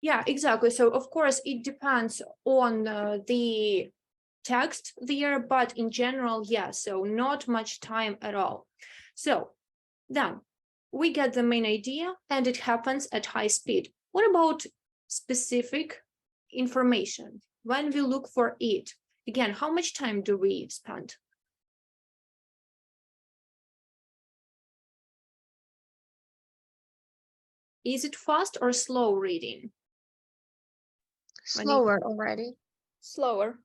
Yeah, exactly. So of course it depends on the text there, but in general, yeah, so not much time at all. So then we get the main idea and it happens at high speed. What about specific information? When we look for it, again, how much time do we spend? Is it fast or slow reading? Slower already. Slower.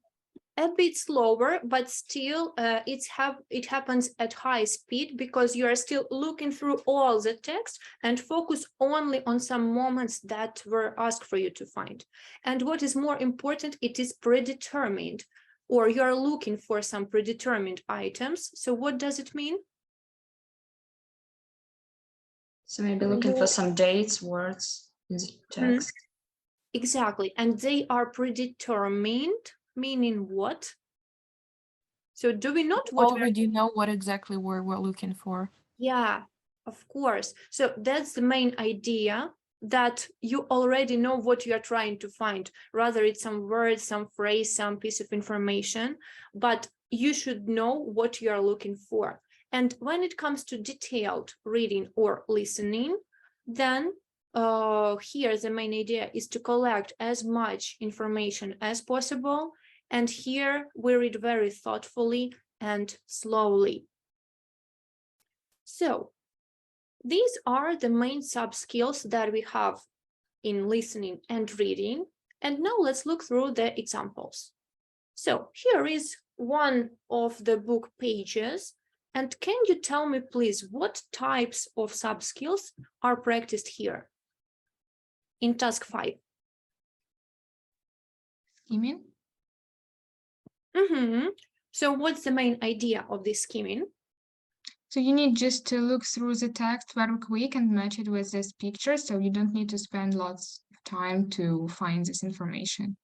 A bit slower, but still it happens at high speed because you are still looking through all the text and focus only on some moments that were asked for you to find. And what is more important, it is predetermined, or you are looking for some predetermined items. So what does it mean? So maybe looking for some dates, words in the text. Exactly, and they are predetermined, meaning what? So do we not already know what exactly we're looking for? Yeah, of course. So that's the main idea, that you already know what you are trying to find. Rather it's some word, some phrase, some piece of information, but you should know what you are looking for. And when it comes to detailed reading or listening, then here the main idea is to collect as much information as possible. And here we read very thoughtfully and slowly. So these are the main sub-skills that we have in listening and reading. And now let's look through the examples. So here is one of the book pages. And can you tell me, please, what types of sub-skills are practiced here in task 5? Skimming? So what's the main idea of this skimming? So you need just to look through the text very quick and match it with this picture. So you don't need to spend lots of time to find this information.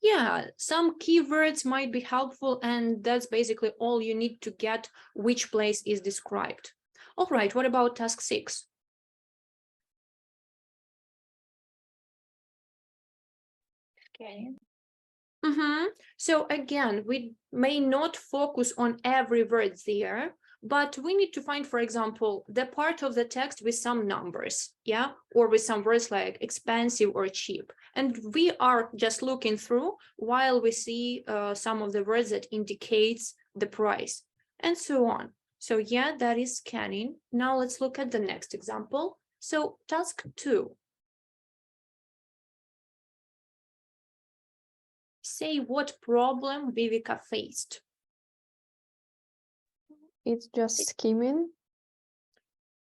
Yeah, some keywords might be helpful, and that's basically all you need to get which place is described. All right, what about task 6? Okay. So again, we may not focus on every word there, but we need to find, for example, the part of the text with some numbers, yeah, or with some words like expensive or cheap. And we are just looking through while we see some of the words that indicates the price and so on. So yeah, that is scanning. Now let's look at the next example. So task 2. Say what problem Viveka faced. It's just skimming.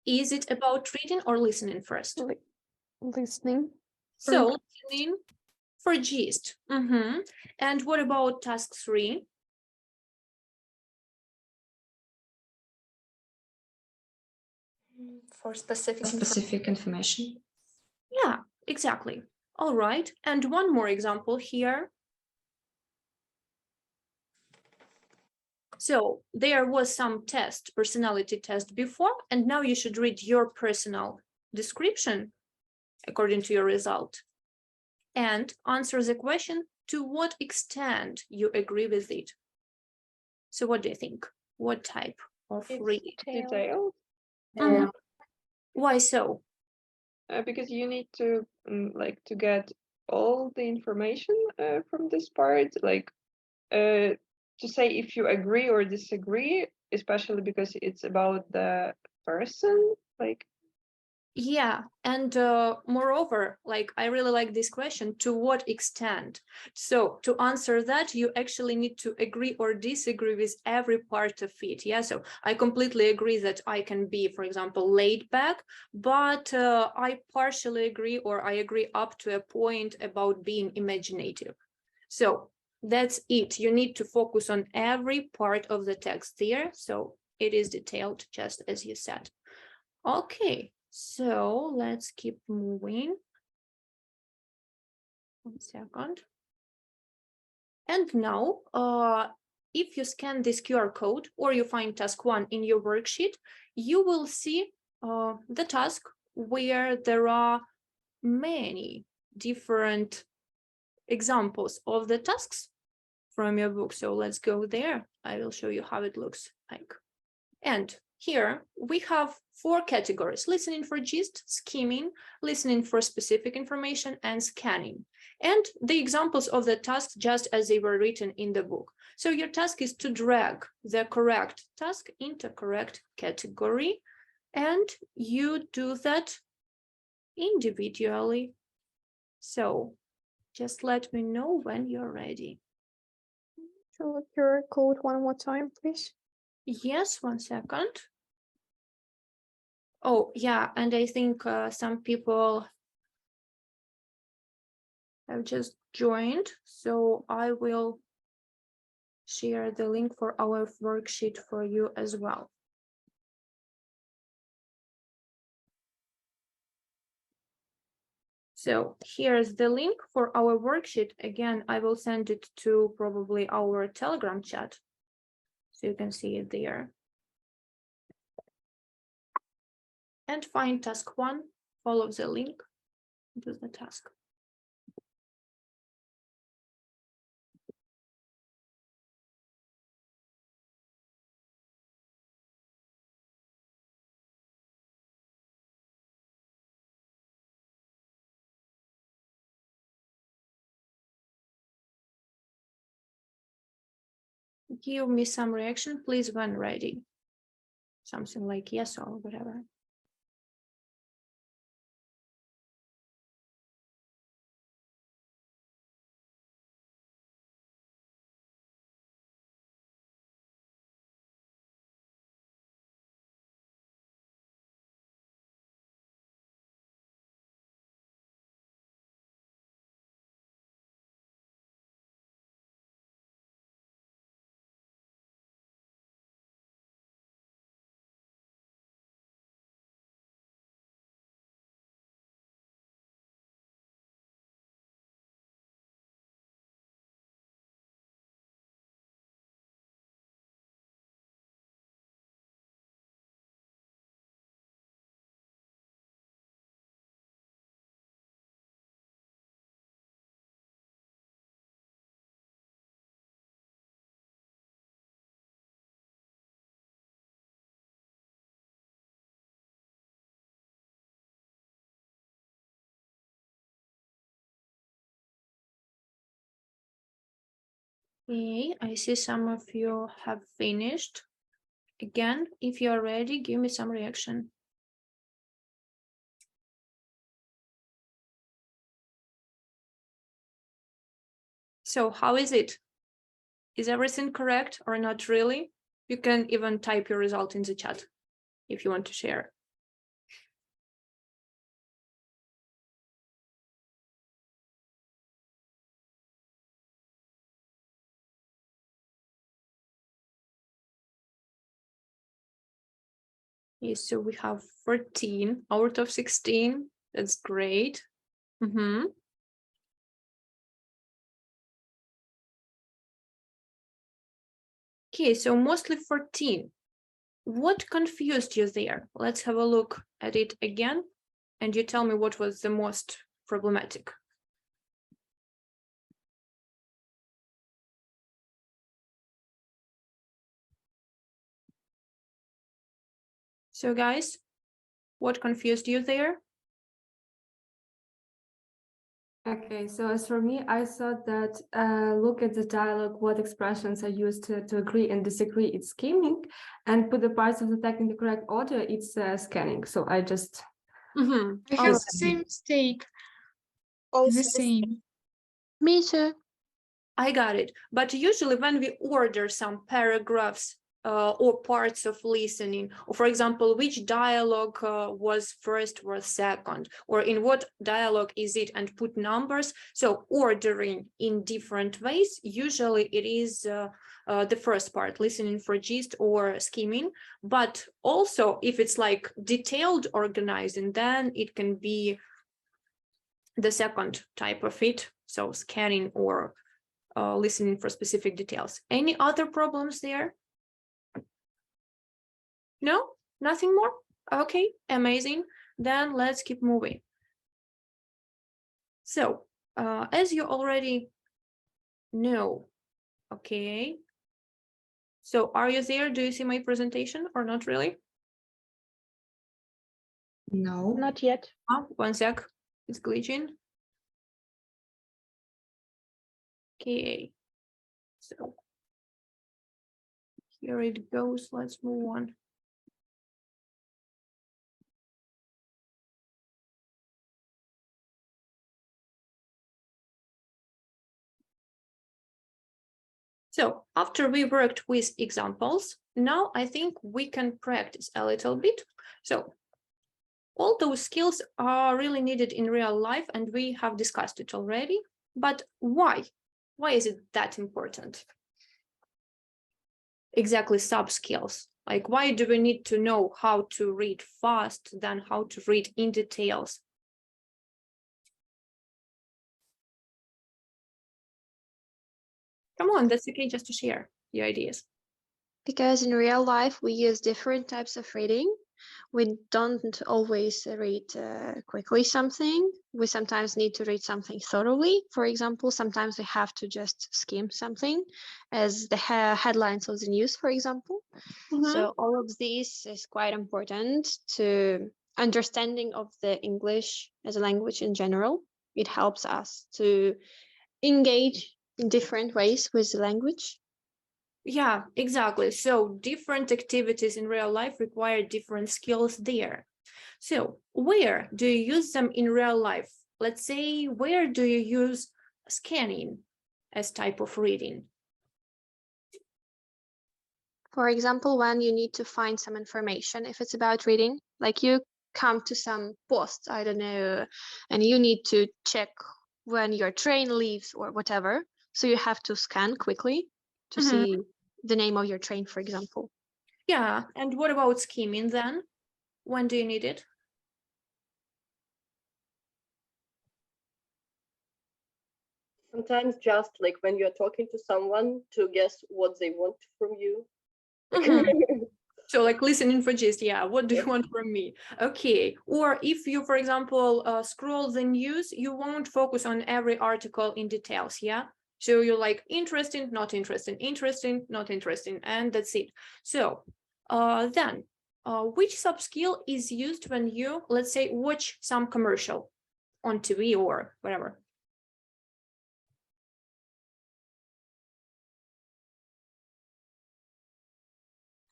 Is it about reading or listening first? Listening. So listening for gist. And what about task 3? For specific information. Yeah, exactly. All right. And one more example here. So there was some test, personality test before, and now you should read your personal description according to your result and answer the question to what extent you agree with it. So what do you think? What type of read? Detailed. Why so? Because you need to like to get all the information from this part, like to say if you agree or disagree, especially because it's about the person, like. Yeah, and moreover, like I really like this question, to what extent? So to answer that, you actually need to agree or disagree with every part of it. Yeah, so I completely agree that I can be, for example, laid back, but I partially agree, or I agree up to a point about being imaginative. So that's it. You need to focus on every part of the text there. So it is detailed just as you said. Okay. So let's keep moving. 1 second. And now, if you scan this QR code or you find task 1 in your worksheet, you will see the task where there are many different examples of the tasks from your book. So let's go there. I will show you how it looks like. And here we have 4 categories: listening for gist, skimming, listening for specific information, and scanning. And the examples of the tasks just as they were written in the book. So your task is to drag the correct task into correct category, and you do that individually. So just let me know when you're ready. Show your code one more time, please. Yes, 1 second. Oh, yeah, and I think some people have just joined, so I will share the link for our worksheet for you as well. So here's the link for our worksheet. Again, I will send it to probably our Telegram chat, so you can see it there. And find task 1, follow the link, do the task. Give me some reaction, please, when ready. Something like yes or whatever. Okay, I see some of you have finished. Again, if you are ready, give me some reaction. So how is it? Is everything correct or not really? You can even type your result in the chat if you want to share. Yes, so we have 14 out of 16. That's great. Okay, so mostly 14. What confused you there? Let's have a look at it again, and you tell me what was the most problematic. So guys, what confused you there? Okay, so as for me, I thought that look at the dialogue, what expressions are used to agree and disagree, it's skimming, and put the parts of the text in the correct order, it's scanning. So I just... I have the same mistake. The same. Me too. I got it. But usually when we order some paragraphs or parts of listening, or for example, which dialogue was first or second, or in what dialogue is it, and put numbers. So ordering in different ways, usually it is the first part, listening for gist or skimming. But also if it's like detailed organizing, then it can be the second type of it. So scanning or listening for specific details. Any other problems there? No, nothing more? Okay, amazing. Then let's keep moving. So, as you already know, okay. So are you there? Do you see my presentation or not really? No. Not yet. One sec, it's glitching. Okay, so here it goes. Let's move on. So after we worked with examples, now I think we can practice a little bit. So all those skills are really needed in real life, and we have discussed it already. But why? Why is it that important? Exactly, sub skills. Like, why do we need to know how to read fast than how to read in details? Come on, that's okay just to share your ideas. Because in real life, we use different types of reading. We don't always read quickly something. We sometimes need to read something thoroughly. For example, sometimes we have to just skim something as the headlines of the news, for example. So all of this is quite important to understanding of the English as a language in general. It helps us to engage in different ways with the language. Yeah, exactly. So different activities in real life require different skills there. So where do you use them in real life? Let's say, where do you use scanning as type of reading? For example, when you need to find some information, if it's about reading, like you come to some post, I don't know, and you need to check when your train leaves or whatever. So you have to scan quickly to see the name of your train, for example. Yeah, and what about skimming then? When do you need it? Sometimes just like when you're talking to someone to guess what they want from you. So like listening for gist, yeah, what do you want from me? Okay, or if you, for example, scroll the news, you won't focus on every article in details, yeah? So you're like interesting, not interesting, interesting, not interesting, and that's it. So then, which sub skill is used when you, let's say, watch some commercial on TV or whatever?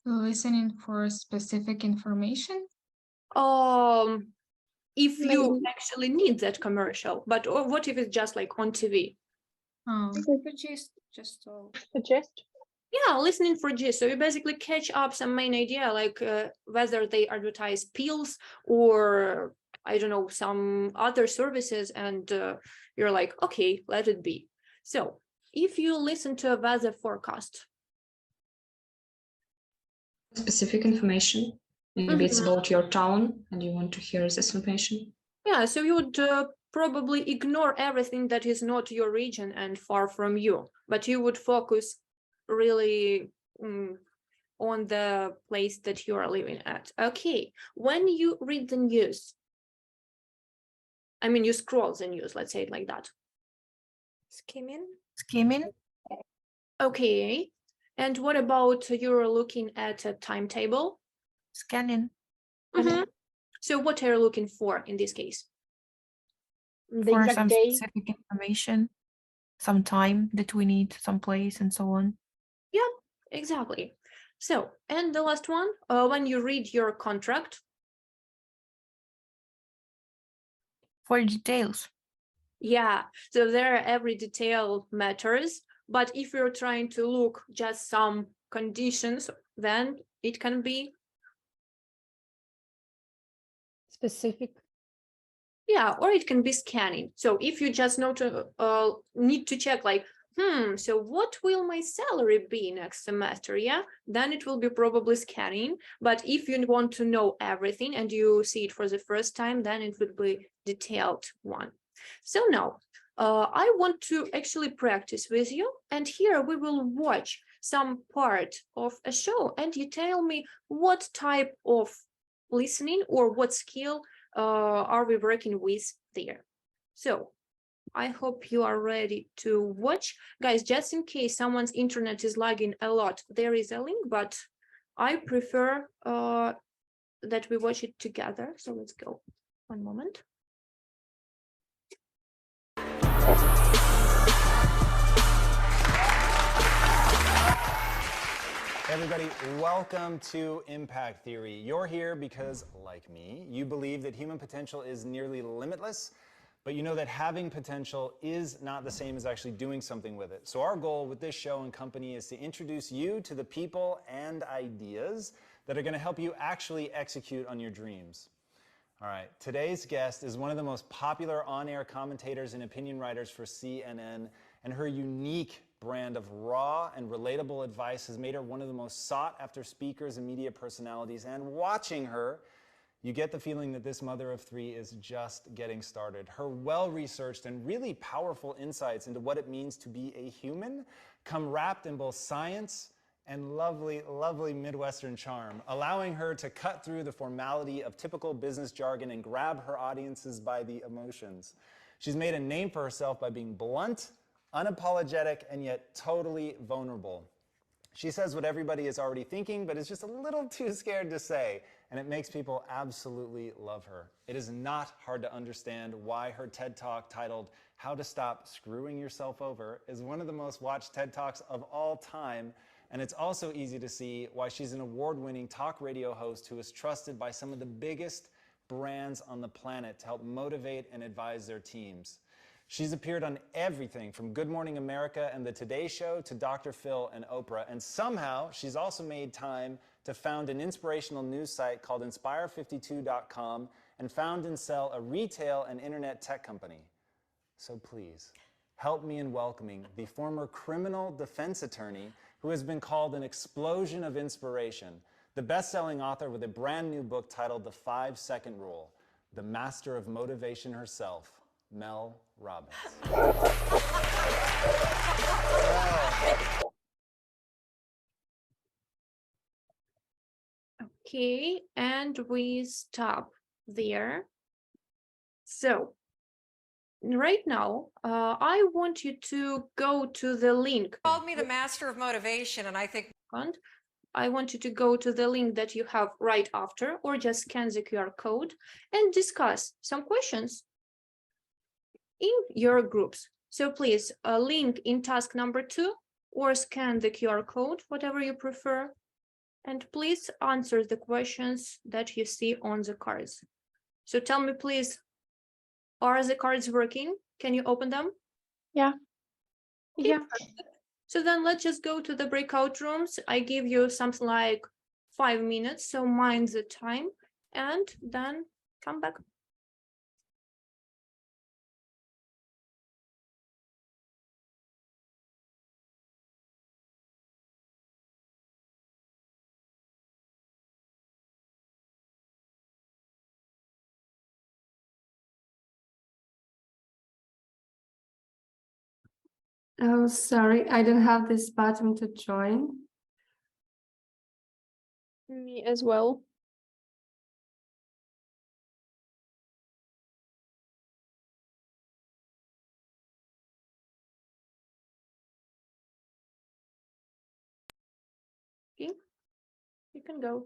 Listening for specific information. If you Maybe. actually need that commercial, but or what if it's just like on TV? Suggest. Yeah, listening for gist. So you basically catch up some main idea, like whether they advertise pills or I don't know, some other services, and you're like, okay, let it be. So if you listen to a weather forecast, Specific information. Maybe it's about your town and you want to hear this information. yeah, so you would probably ignore everything that is not your region and far from you, but you would focus really on the place that you are living at. Okay, when you read the news, I mean, you scroll the news, let's say it like that. Skimming. Skimming. Okay, and what about you're looking at a timetable? Scanning. So what are you looking for in this case? For some specific information, some time that we need, some place, and so on. Yeah, exactly. So, and the last one, when you read your contract. For details. Yeah, so there every detail matters, but if you're trying to look just some conditions, then it can be Specific. yeah, or it can be scanning. So if you just need to check like, so what will my salary be next semester? Yeah, then it will be probably scanning. But if you want to know everything and you see it for the first time, then it would be detailed one. So now I want to actually practice with you. And here we will watch some part of a show and you tell me what type of listening or what skill are we working with there. So I hope you are ready to watch. Guys, just in case someone's internet is lagging a lot, there is a link, but I prefer that we watch it together. So let's go. One moment. Everybody, welcome to Impact Theory. You're here because, like me, you believe that human potential is nearly limitless, but you know that having potential is not the same as actually doing something with it. So our goal with this show and company is to introduce you to the people and ideas that are going to help you actually execute on your dreams. All right, today's guest is one of the most popular on-air commentators and opinion writers for CNN, and her unique brand of raw and relatable advice has made her one of the most sought-after speakers and media personalities. And watching her, you get the feeling that this mother of three is just getting started. Her well-researched and really powerful insights into what it means to be a human come wrapped in both science and lovely, lovely Midwestern charm, allowing her to cut through the formality of typical business jargon and grab her audiences by the emotions. She's made a name for herself by being blunt, unapologetic, and yet totally vulnerable. She says what everybody is already thinking, but is just a little too scared to say, and it makes people absolutely love her. It is not hard to understand why her TED Talk titled How to Stop Screwing Yourself Over is one of the most watched TED Talks of all time, and it's also easy to see why she's an award-winning talk radio host who is trusted by some of the biggest brands on the planet to help motivate and advise their teams. She's appeared on everything from Good Morning America and The Today Show to Dr. Phil and Oprah, and somehow she's also made time to found an inspirational news site called Inspire52.com and found and sell a retail and internet tech company. So please, help me in welcoming the former criminal defense attorney who has been called an explosion of inspiration, the best-selling author with a brand new book titled The 5-Second Rule, the master of motivation herself, Mel Robbins. Okay, and we stop there. So right now, I want you to go to the link. Called me the master of motivation, and I think I want you to go to the link that you have right after, or just scan the QR code and discuss some questions in your groups. So please link in task number 2 or scan the QR code, whatever you prefer. And please answer the questions that you see on the cards. So tell me, please, are the cards working? Can you open them? Yeah. Okay, Yeah. perfect. So then let's just go to the breakout rooms. I give you something like 5 minutes, so mind the time, and then come back. Oh, sorry, I don't have this button to join. Me as well. Okay, you can go.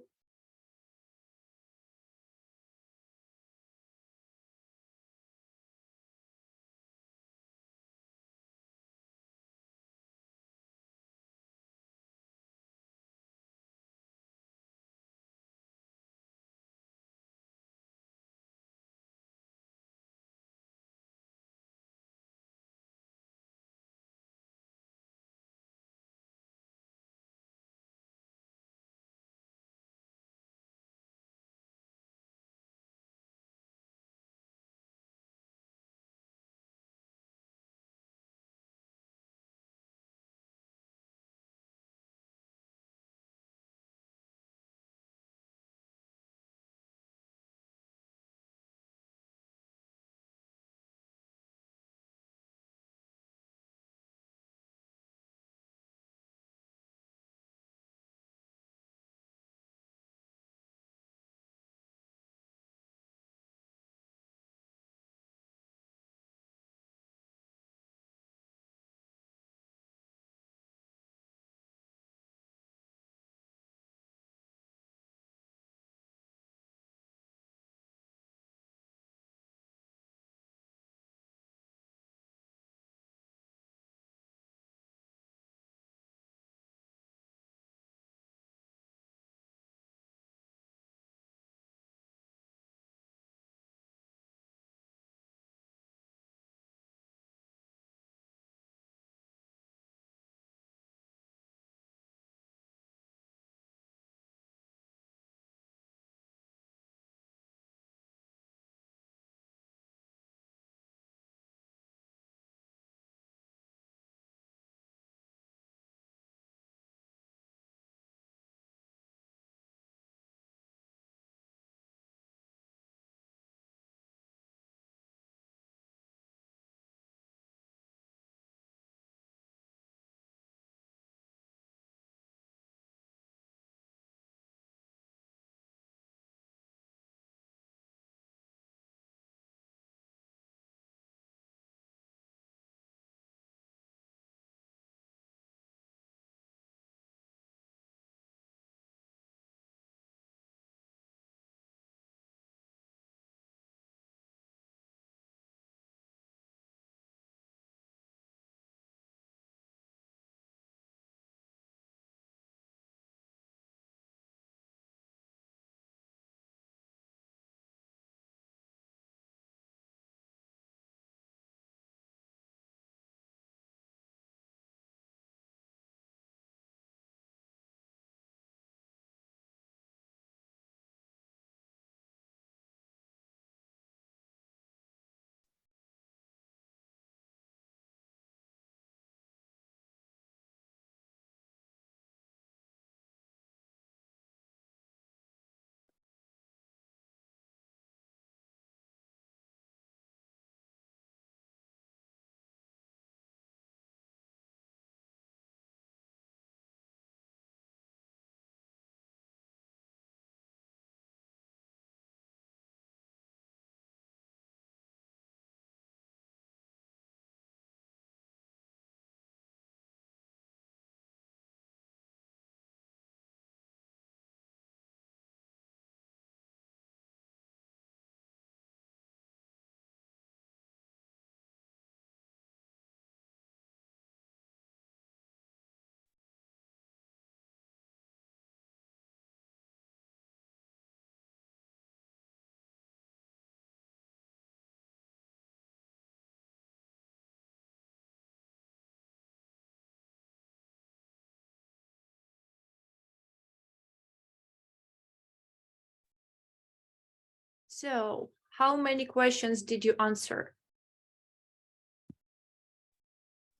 So, how many questions did you answer?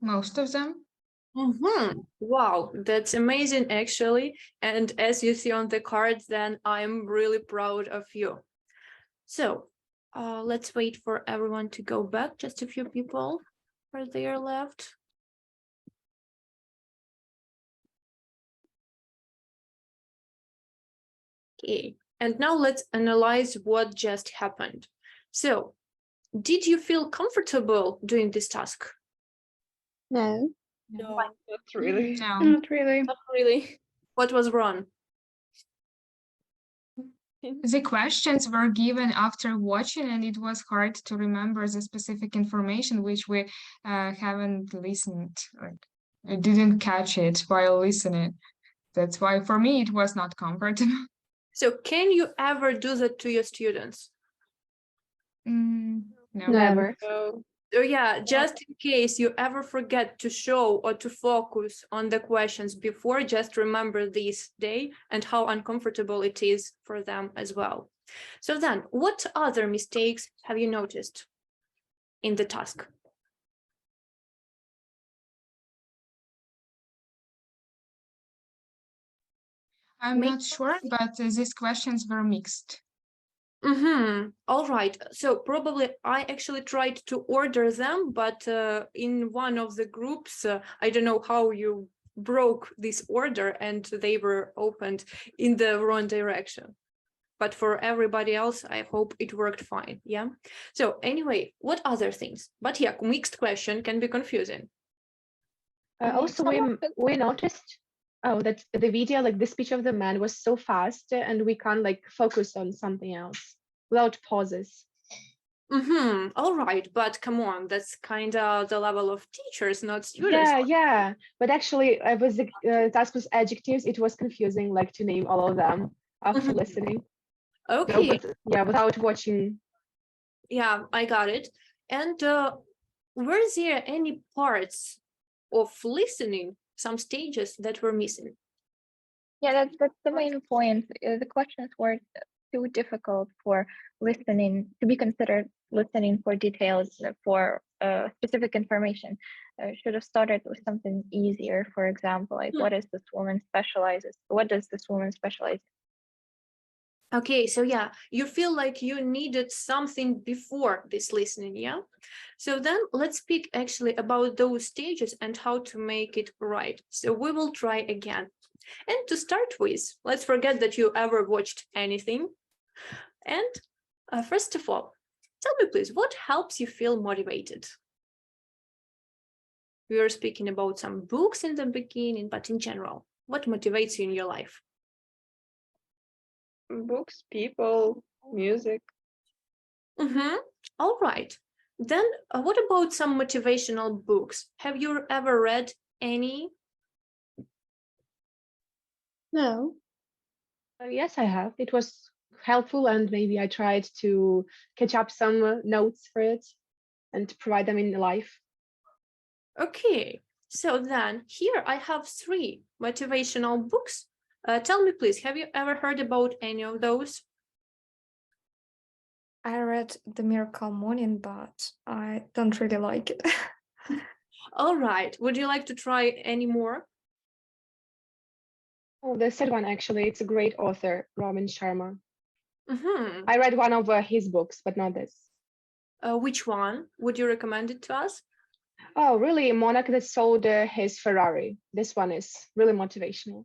Most of them. Wow, that's amazing, actually. And as you see on the cards, then I'm really proud of you. So, let's wait for everyone to go back. Just a few people are there left. Okay, and now let's analyze what just happened. So, did you feel comfortable doing this task? No. No, not really. No. Not really. Not really. What was wrong? The questions were given after watching, and it was hard to remember the specific information which we haven't listened. Like, I didn't catch it while listening. That's why for me it was not comfortable. So, can you ever do that to your students? No. Never. So, So yeah, just in case you ever forget to show or to focus on the questions before, just remember this day and how uncomfortable it is for them as well. So then, what other mistakes have you noticed in the task? I'm not sure, but these questions were mixed. All right. So probably I actually tried to order them, but in one of the groups, I don't know how you broke this order and they were opened in the wrong direction. But for everybody else, I hope it worked fine. Yeah. So anyway, what other things? But yeah, mixed question can be confusing. Also, we noticed that the video, like the speech of the man, was so fast, and we can't like focus on something else without pauses. All right, but come on, that's kind of the level of teachers, not students. Yeah. But actually, with the task with adjectives, it was confusing, like to name all of them after listening. Okay. So, but, without watching. Yeah, I got it. And were there any parts of listening, some stages that were missing? Yeah, that's the main point. The questions were too difficult for listening to be considered listening for details for specific information. Should have started with something easier. For example, like what does this woman specialize in? Okay, so yeah, you feel like you needed something before this listening, yeah? So then let's speak actually about those stages and how to make it right. So we will try again. And to start with, let's forget that you ever watched anything. And first of all, tell me please, what helps you feel motivated? We were speaking about some books in the beginning, but in general, what motivates you in your life? Books, people, music. All right. Then what about some motivational books? Have you ever read any? No. Yes, I have. It was helpful, and maybe I tried to catch up some notes for it and provide them in life. Okay, so then here I have 3 motivational books. Tell me, please, have you ever heard about any of those? I read The Miracle Morning, but I don't really like it. All right. Would you like to try any more? Oh, the third one, actually, it's a great author, Robin Sharma. I read one of his books, but not this. Which one? Would you recommend it to us? Oh, really? Monarch that sold his Ferrari. This one is really motivational.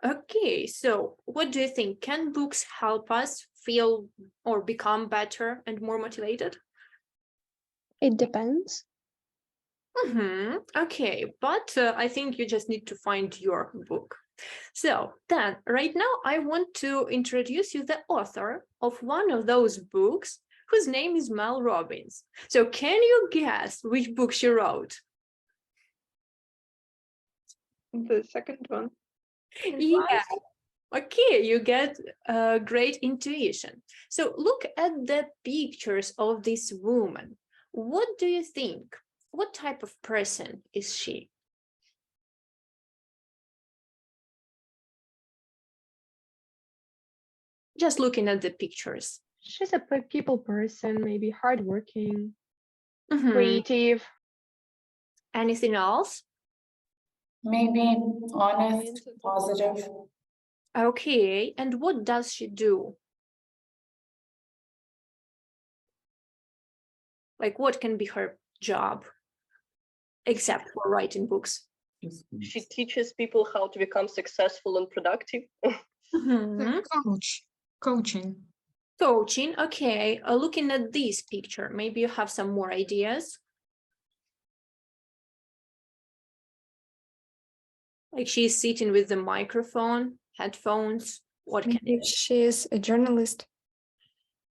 Okay, so what do you think? Can books help us feel or become better and more motivated? It depends. Okay, but I think you just need to find your book. So then, right now, I want to introduce you the author of one of those books, whose name is Mel Robbins. So can you guess which book she wrote? The second one. Yeah. Okay, you get great intuition. So look at the pictures of this woman. What do you think? What type of person is she? Just looking at the pictures. She's a people person, maybe hardworking, Mhm. creative. Anything else? Maybe honest, positive. Okay, and what does she do? Like, what can be her job, except for writing books? She teaches people how to become successful and productive. Mhm. Coaching. Coaching, okay. Looking at this picture, maybe you have some more ideas. Like she's sitting with the microphone, headphones. What can Maybe she's a journalist.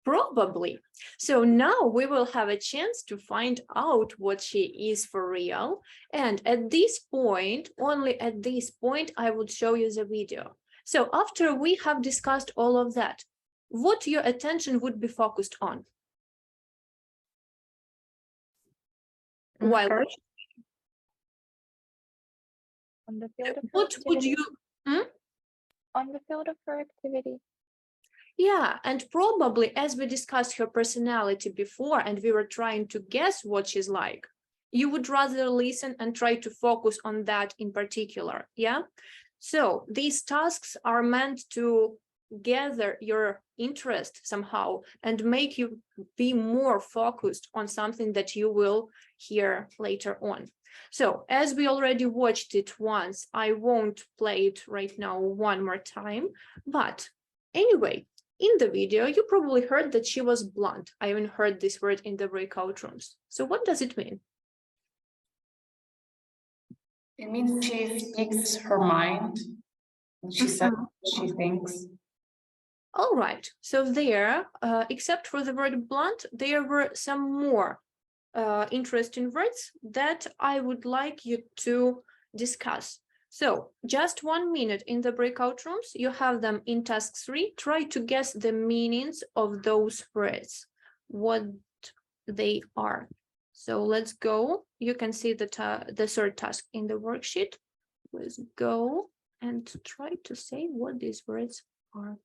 Probably. So now we will have a chance to find out what she is for real. And at this point, only at this point, I would show you the video. So after we have discussed all of that, what your attention would be focused on? While Her. On the field of her what would activity. you On the field of her activity. Yeah, and probably as we discussed her personality before and we were trying to guess what she's like, you would rather listen and try to focus on that in particular, yeah? So these tasks are meant to gather your interest somehow and make you be more focused on something that you will hear later on. So as we already watched it once, I won't play it right now one more time, but anyway, in the video, you probably heard that she was blunt. I even heard this word in the breakout rooms. So what does it mean? It means she speaks her mind. She says what she thinks. All right. So there, except for the word blunt, there were some more interesting words that I would like you to discuss. So just 1 minute in the breakout rooms, you have them in task 3. Try to guess the meanings of those words, what they are. So let's go. You can see the third task in the worksheet. Let's go and try to say what these words are.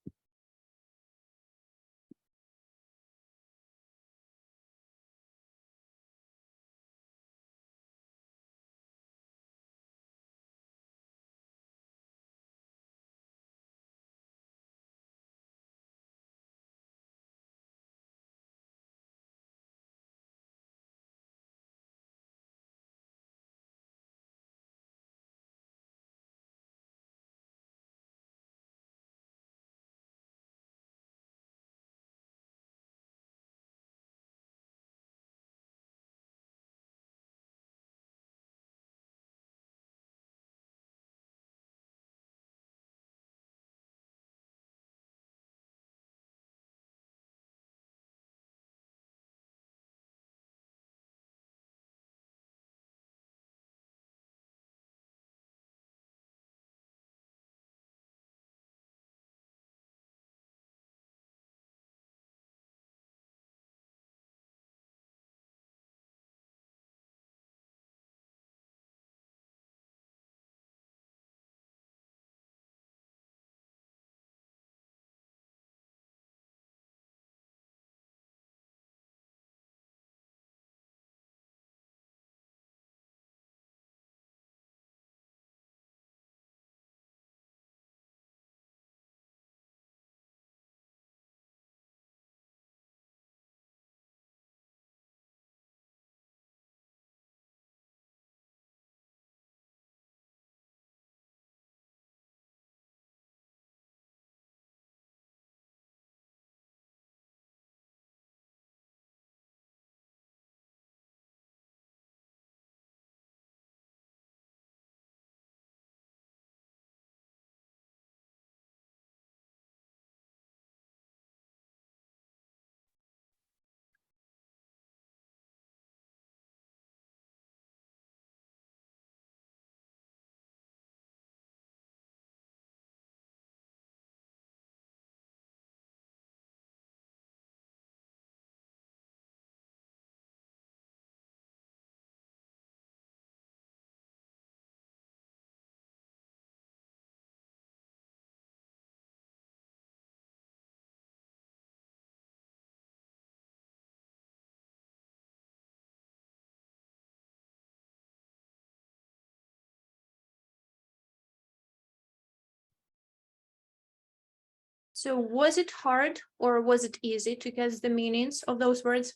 So was it hard or was it easy to guess the meanings of those words?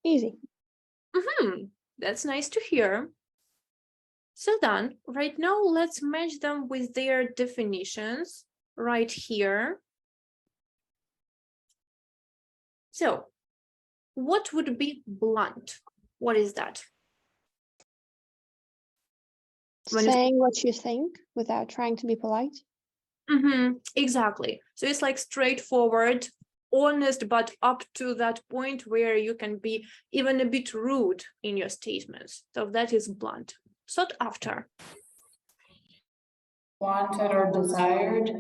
Easy. That's nice to hear. So then, right now, let's match them with their definitions right here. So, what would be blunt? What is that? Saying what you think without trying to be polite. Exactly. So it's like straightforward, honest, but up to that point where you can be even a bit rude in your statements. So that is blunt. Sought after. Wanted or desired.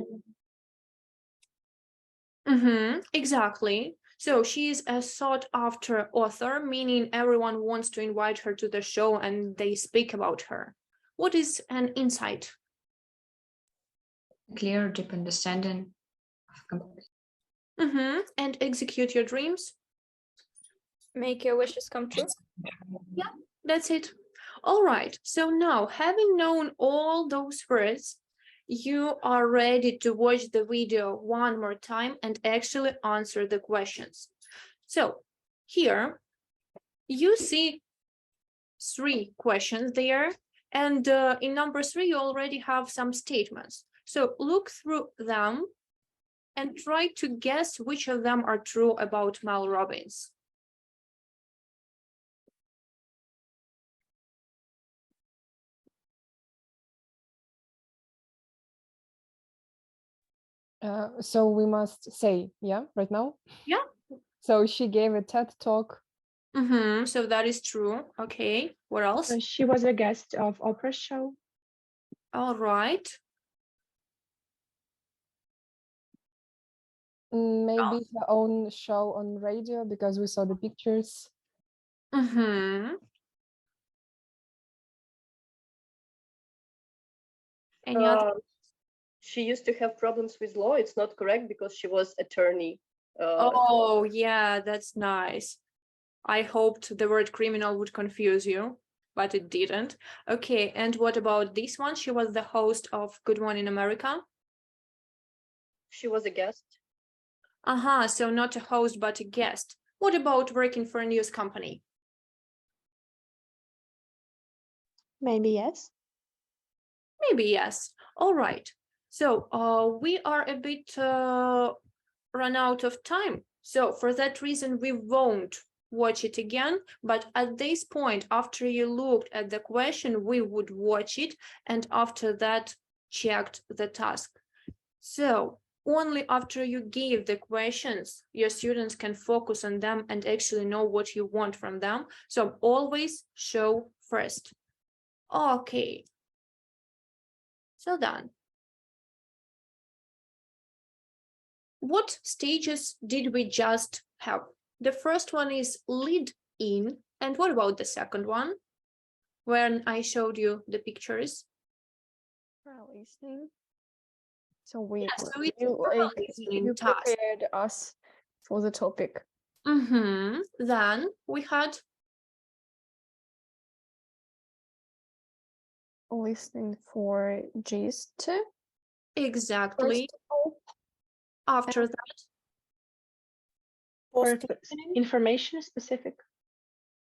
Exactly. So she is a sought after author, meaning everyone wants to invite her to the show and they speak about her. What is an insight? Clear, deep understanding. And execute your dreams. Make your wishes come true. Yeah, that's it. All right. So now, having known all those words, you are ready to watch the video one more time and actually answer the questions. So here you see 3 questions there. And in number 3, you already have some statements. So look through them and try to guess which of them are true about Mel Robbins. So we must say, yeah, right now? Yeah. So she gave a TED talk. So that is true. Okay. What else? She was a guest of Oprah's show. All right. Maybe her own show on radio because we saw the pictures. Any other? She used to have problems with law. It's not correct because she was attorney. Oh, yeah, that's nice. I hoped the word criminal would confuse you, but it didn't. Okay, and what about this one? She was the host of Good Morning America. She was a guest. So not a host, but a guest. What about working for a news company? Maybe yes. Maybe yes. All right. So we are a bit run out of time. So for that reason, we won't watch it again. But at this point, after you looked at the question, we would watch it. And after that, checked the task. So only after you give the questions, your students can focus on them and actually know what you want from them. So always show first. Okay. So done. What stages did we just have? The first one is lead in. And what about the second one? When I showed you the pictures. Listening. So we you prepared us for the topic. Then we had listening for gist. Exactly. After that, information specific.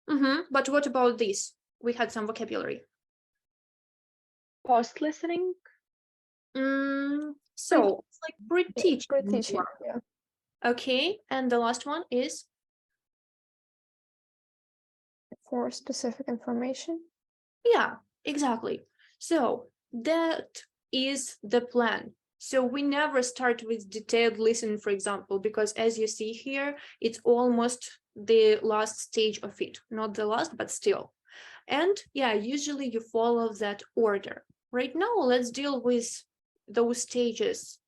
But what about this? We had some vocabulary. Post listening. So it's like pre-teaching. Pre-teaching, yeah. Okay, and the last one is for specific information. Yeah, exactly. So that is the plan. So we never start with detailed listening, for example, because as you see here, it's almost the last stage of it. Not the last, but still. And yeah, usually you follow that order. Right now, let's deal with those stages,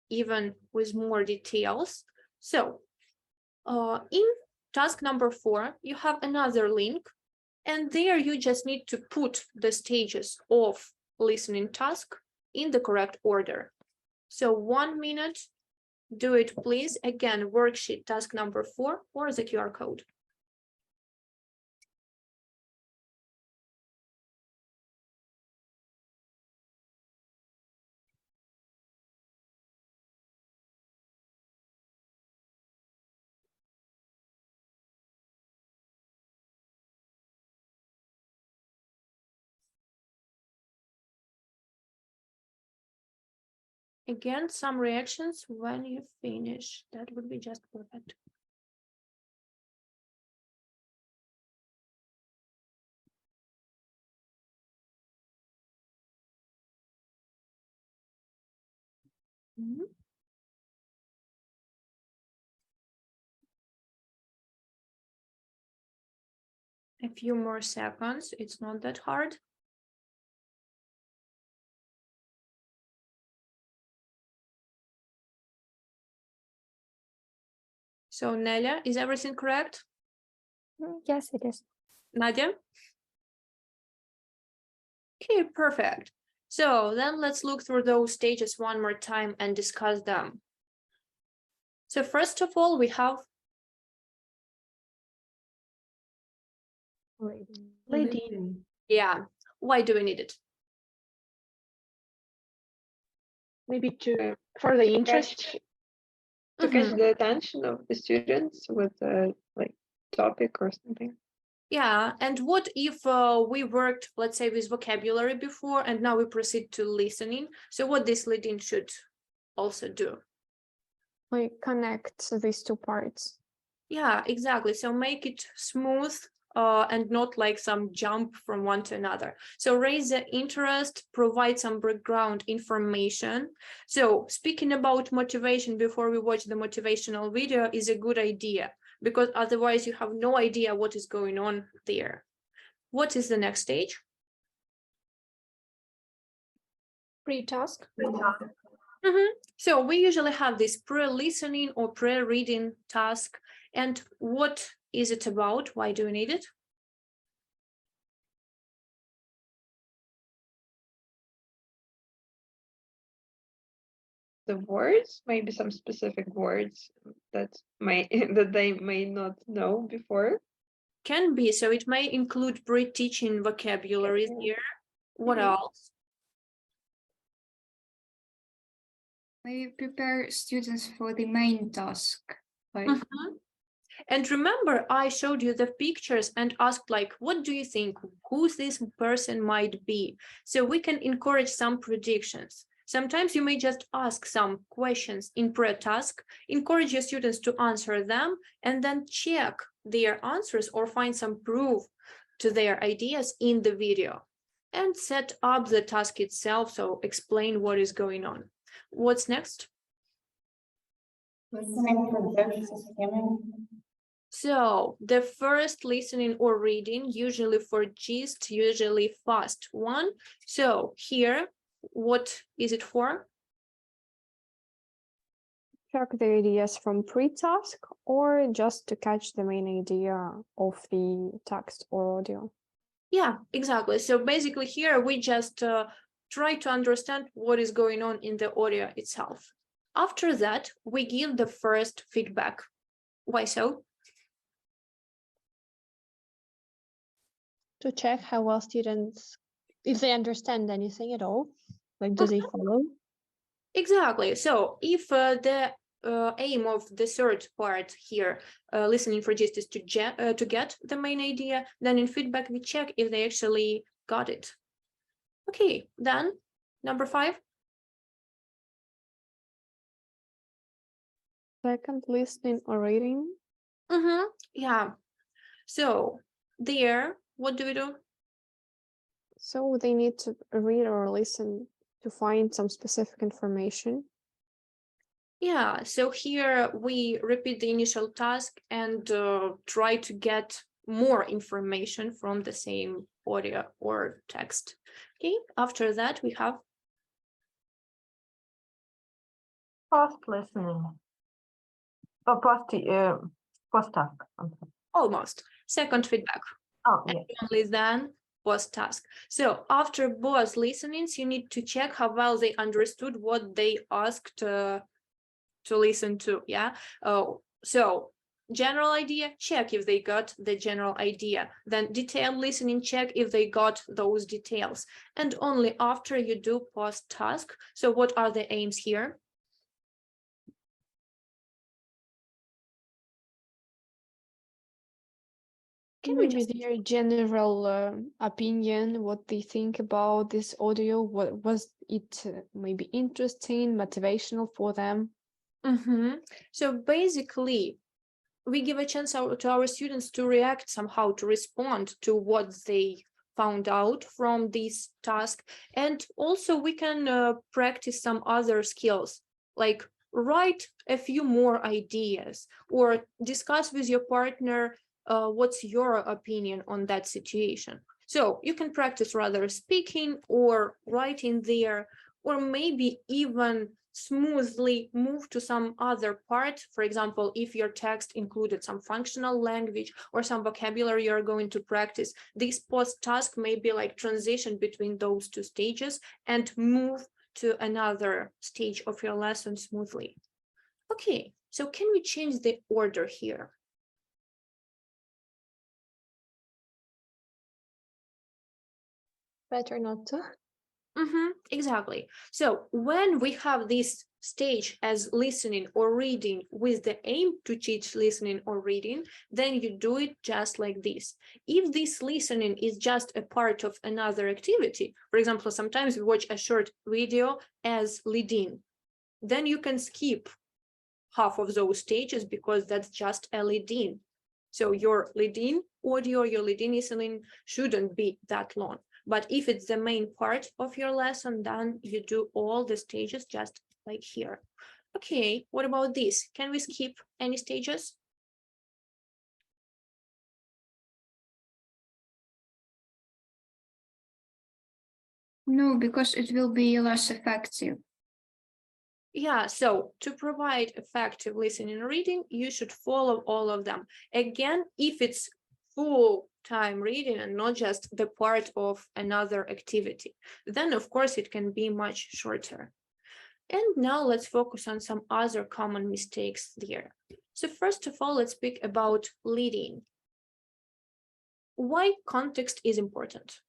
even with more details. So in task number 4, you have another link. And there you just need to put the stages of listening task in the correct order. So 1 minute, do it please. Again, worksheet task number 4 or the QR code. Again, some reactions when you finish. That would be just perfect. Mhm. A few more seconds. It's not that hard. So Nelia, is everything correct? Yes, it is. Nadia? Okay, perfect. So then let's look through those stages one more time and discuss them. So first of all, we have Reading. Yeah. Why do we need it? Maybe for the interest. To catch Mhm. the attention of the students with a like topic or something. Yeah, and what if we worked, let's say, with vocabulary before, and now we proceed to listening? So what this lead-in should also do? We connect these two parts. Yeah, exactly. So make it smooth and not like some jump from one to another. So raise the interest, provide some background information. So speaking about motivation before we watch the motivational video is a good idea, because otherwise you have no idea what is going on there. What is the next stage? Pre-task. So we usually have this pre-listening or pre-reading task. And what is it about? Why do we need it? The words, maybe some specific words that that they may not know before. Can be. So it may include pre-teaching vocabularies here. What else? Maybe prepare students for the main task. Like And remember, I showed you the pictures and asked, like, what do you think? Who this person might be? So we can encourage some predictions. Sometimes you may just ask some questions in pre-task, encourage your students to answer them, and then check their answers or find some proof to their ideas in the video. And set up the task itself, so explain what is going on. What's next? listening, project, skimming. So the first listening or reading, usually for gist, usually fast one. So here, what is it for? Check the ideas from pre-task or just to catch the main idea of the text or audio. Yeah, exactly. So basically here we just try to understand what is going on in the audio itself. After that, we give the first feedback. Why so? To check how well students, if they understand anything at all, like do they follow? Exactly. So if the aim of the third part here, listening for gist, is to get the main idea, then in feedback we check if they actually got it. Okay, then number 5. Second, listening or reading. Yeah. So there, what do we do? So they need to read or listen to find some specific information. Yeah, so here we repeat the initial task and try to get more information from the same audio or text. Okay, after that we have post listening. Or post task. Almost. Second feedback. Oh, and yeah. only then post task. So after both listenings, you need to check how well they understood what they asked to listen to. Yeah. So general idea, check if they got the general idea. Then detailed listening, check if they got those details. And only after you do post task. So what are the aims here? Maybe their general opinion, what they think about this audio, what was it may be interesting, motivational for them. So basically, we give a chance to our students to react somehow, to respond to what they found out from this task. And also we can practice some other skills, like write a few more ideas or discuss with your partner what's your opinion on that situation. So you can practice rather speaking or writing there, or maybe even smoothly move to some other part. For example, if your text included some functional language or some vocabulary you're going to practice, this post task may be like transition between those two stages and move to another stage of your lesson smoothly. Okay, so can we change the order here? Better not to. Exactly. So when we have this stage as listening or reading with the aim to teach listening or reading, then you do it just like this. If this listening is just a part of another activity, for example, sometimes we watch a short video as lead-in, then you can skip half of those stages because that's just a lead-in. So your lead-in audio, your lead-in listening shouldn't be that long. But if it's the main part of your lesson, then you do all the stages just like here. Okay, what about this? Can we skip any stages? No, because it will be less effective. Yeah, so to provide effective listening and reading, you should follow all of them. Again, if it's full-time reading and not just the part of another activity, then of course it can be much shorter. And now let's focus on some other common mistakes there. So first of all, let's speak about leading. Why context is important?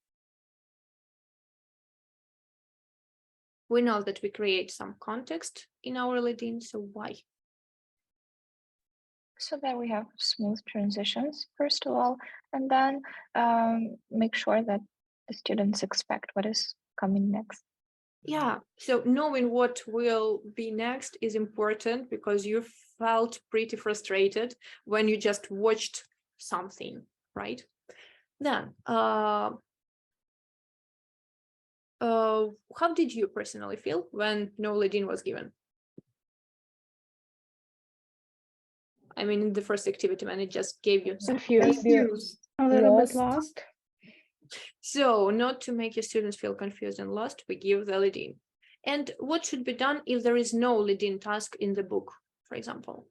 We know that we create some context in our lead-in, so why? So that we have smooth transitions, first of all, and then make sure that the students expect what is coming next. Yeah, so knowing what will be next is important because you felt pretty frustrated when you just watched something, right? Then, how did you personally feel when no lead-in was given? I mean, in the first activity when it just gave you Confused. A little bit lost. So not to make your students feel confused and lost, we give the lead-in. And what should be done if there is no lead-in task in the book, for example?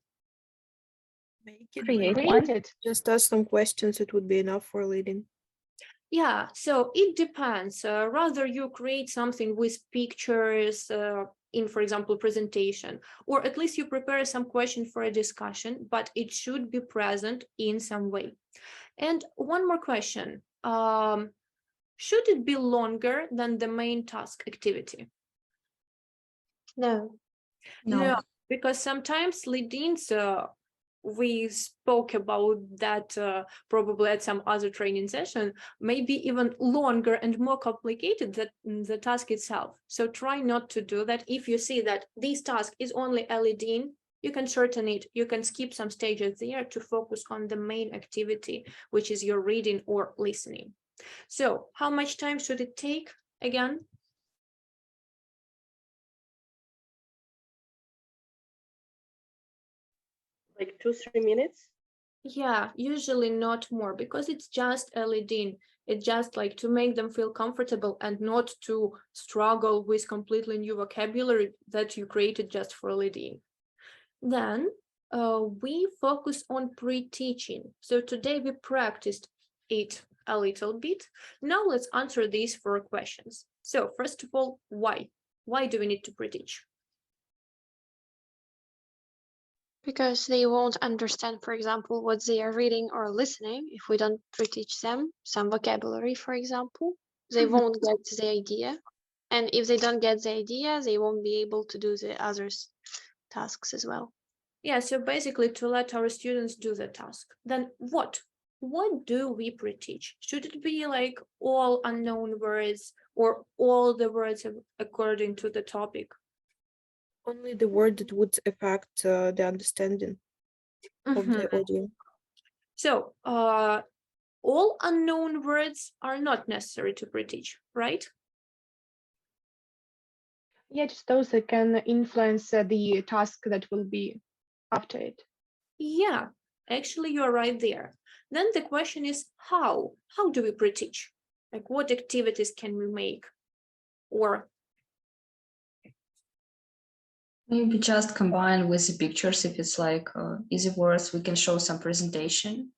Create one. Just ask some questions, it would be enough for leading. Yeah, so it depends. Rather you create something with pictures in, for example, presentation, or at least you prepare some question for a discussion, but it should be present in some way. And one more question. Should it be longer than the main task activity? No. No, because sometimes lead-ins, we spoke about that probably at some other training session, maybe even longer and more complicated than the task itself. So try not to do that. If you see that this task is only a lead-in, you can shorten it. You can skip some stages there to focus on the main activity, which is your reading or listening. So how much time should it take again? Like 2-3 minutes? Yeah, usually not more, because it's just a lead-in. It's just like to make them feel comfortable and not to struggle with completely new vocabulary that you created just for a lead-in. Then we focus on pre-teaching. So today we practiced it a little bit. Now let's answer these 4 questions. So first of all, why? Why do we need to pre-teach? Because they won't understand, for example, what they are reading or listening if we don't pre-teach them some vocabulary, for example. They won't get the idea. And if they don't get the idea, they won't be able to do the other tasks as well. Yeah, so basically to let our students do the task. Then what what do we pre-teach? Should it be like all unknown words or all the words according to the topic? Only the word that would affect the understanding of the audio. So all unknown words are not necessary to pre-teach, right? Yeah, just those that can influence the task that will be after it. Yeah, actually you're right there. Then the question is how? How do we pre-teach? Like what activities can we make? Or Maybe just combine with the pictures. If it's like easy words, we can show some presentation.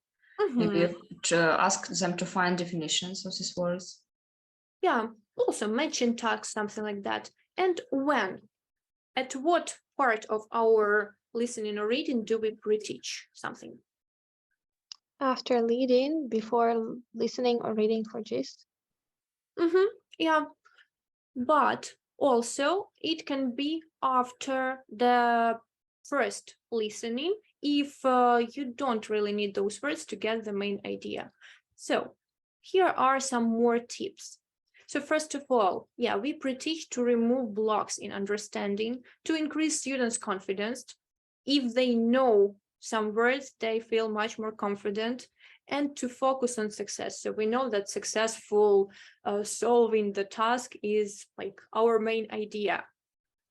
Maybe to ask them to find definitions of these words. Yeah, also matching tasks, something like that. And when? At what part of our listening or reading do we pre-teach something? After reading, before listening or reading for gist. Yeah, but also it can be after the first listening if you don't really need those words to get the main idea. So here are some more tips. So first of all, yeah, we pre-teach to remove blocks in understanding, to increase students' confidence. If they know some words, they feel much more confident, and to focus on success. So we know that successful solving the task is like our main idea.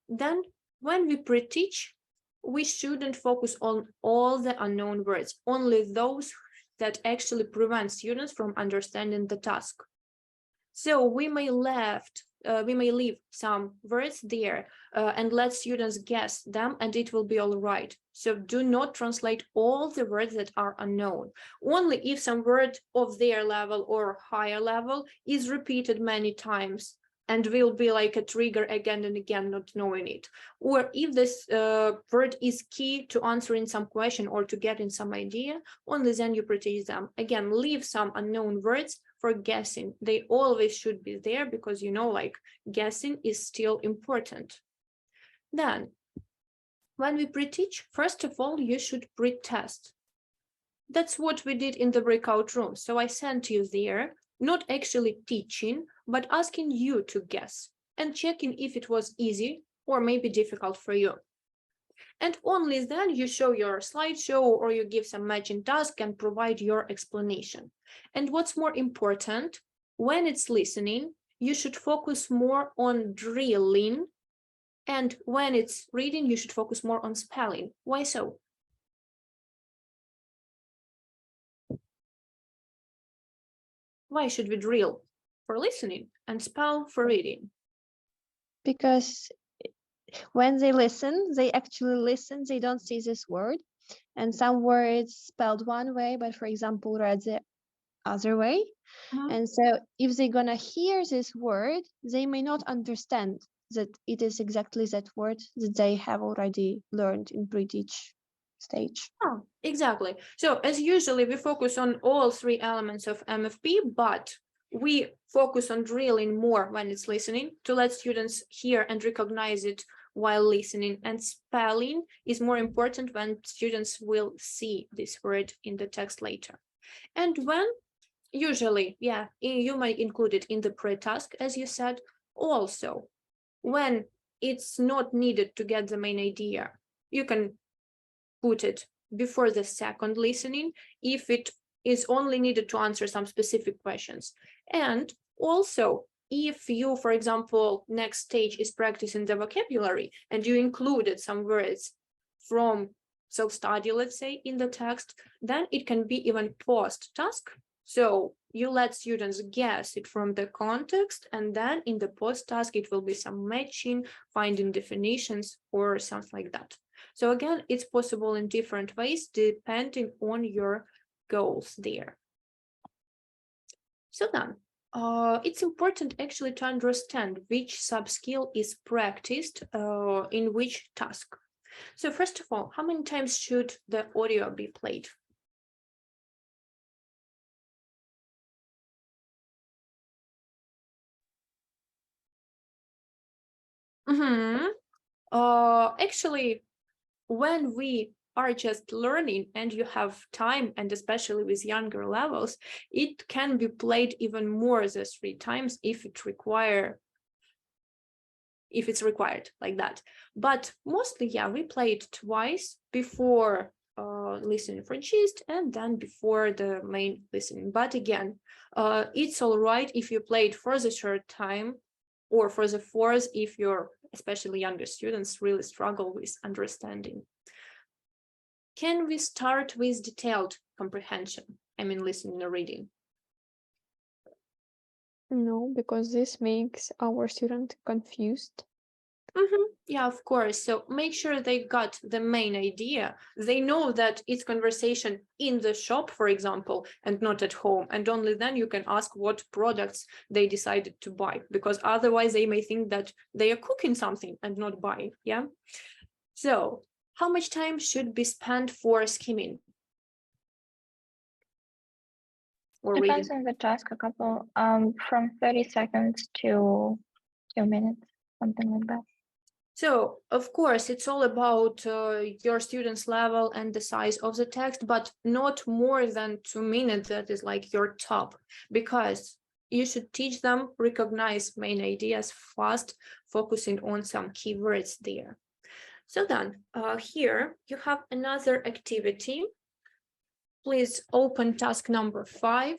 Then when we pre-teach, we shouldn't focus on all the unknown words, only those that actually prevent students from understanding the task. So we may leave some words there and let students guess them, and it will be all right. So do not translate all the words that are unknown. Only if some word of their level or higher level is repeated many times and will be like a trigger again and again, not knowing it. Or if this word is key to answering some question or to getting some idea, only then you pre-teach them. Again, leave some unknown words for guessing. They always should be there because, you know, like guessing is still important. Then, when we pre-teach, first of all, you should pre-test. That's what we did in the breakout room. So I sent you there, not actually teaching, but asking you to guess and checking if it was easy or maybe difficult for you. And only then you show your slideshow or you give some matching task and provide your explanation. And what's more important, when it's listening, you should focus more on drilling. And when it's reading, you should focus more on spelling. Why so? Why should we drill? For listening and spell for reading. Because when they listen, they actually listen, they don't see this word. And some words spelled one way, but for example, read the other way. And so if they're gonna hear this word, they may not understand that it is exactly that word that they have already learned in pre-teach stage. Oh, exactly. So as usually we focus on all three elements of MFP, but we focus on drilling more when it's listening to let students hear and recognize it while listening, and spelling is more important when students will see this word in the text later. And when usually, yeah, you might include it in the pre-task, as you said, also when it's not needed to get the main idea, you can put it before the second listening if it is only needed to answer some specific questions. And also, if you, for example, next stage is practicing the vocabulary and you included some words from self-study, let's say, in the text, then it can be even post-task. So you let students guess it from the context, and then in the post-task, it will be some matching, finding definitions, or something like that. So again, it's possible in different ways depending on your goals there. So then, it's important actually to understand which sub-skill is practiced in which task. So first of all, how many times should the audio be played? Actually, when we are just learning and you have time, and especially with younger levels, it can be played even more than 3 times if it's required like that. But mostly, yeah, we play it twice before listening for gist and then before the main listening. But again, it's all right if you play it for the third time or for the fourth if your especially younger students really struggle with understanding. Can we start with detailed comprehension? I mean, listening or reading. No, because this makes our student confused. Yeah, of course. So make sure they got the main idea. They know that it's conversation in the shop, for example, and not at home. And only then you can ask what products they decided to buy, because otherwise they may think that they are cooking something and not buying. Yeah. So how much time should be spent for skimming? Or Depends reading? on the task, a couple, from 30 seconds to 2 minutes, something like that. So, of course, it's all about your student's level and the size of the text, but not more than 2 minutes. That is like your top, because you should teach them recognize main ideas fast, focusing on some keywords there. So then here you have another activity. Please open task number 5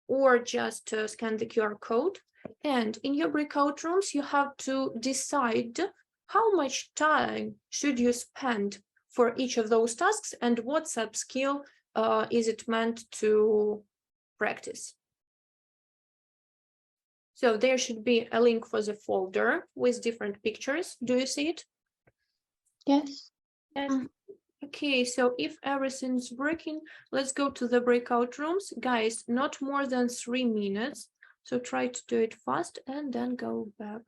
or just scan the QR code. And in your breakout rooms, you have to decide how much time should you spend for each of those tasks and what sub-skill is it meant to practice. So there should be a link for the folder with different pictures. Do you see it? Yes. Okay, so if everything's working, let's go to the breakout rooms. Guys, not more than 3 minutes. So try to do it fast and then go back.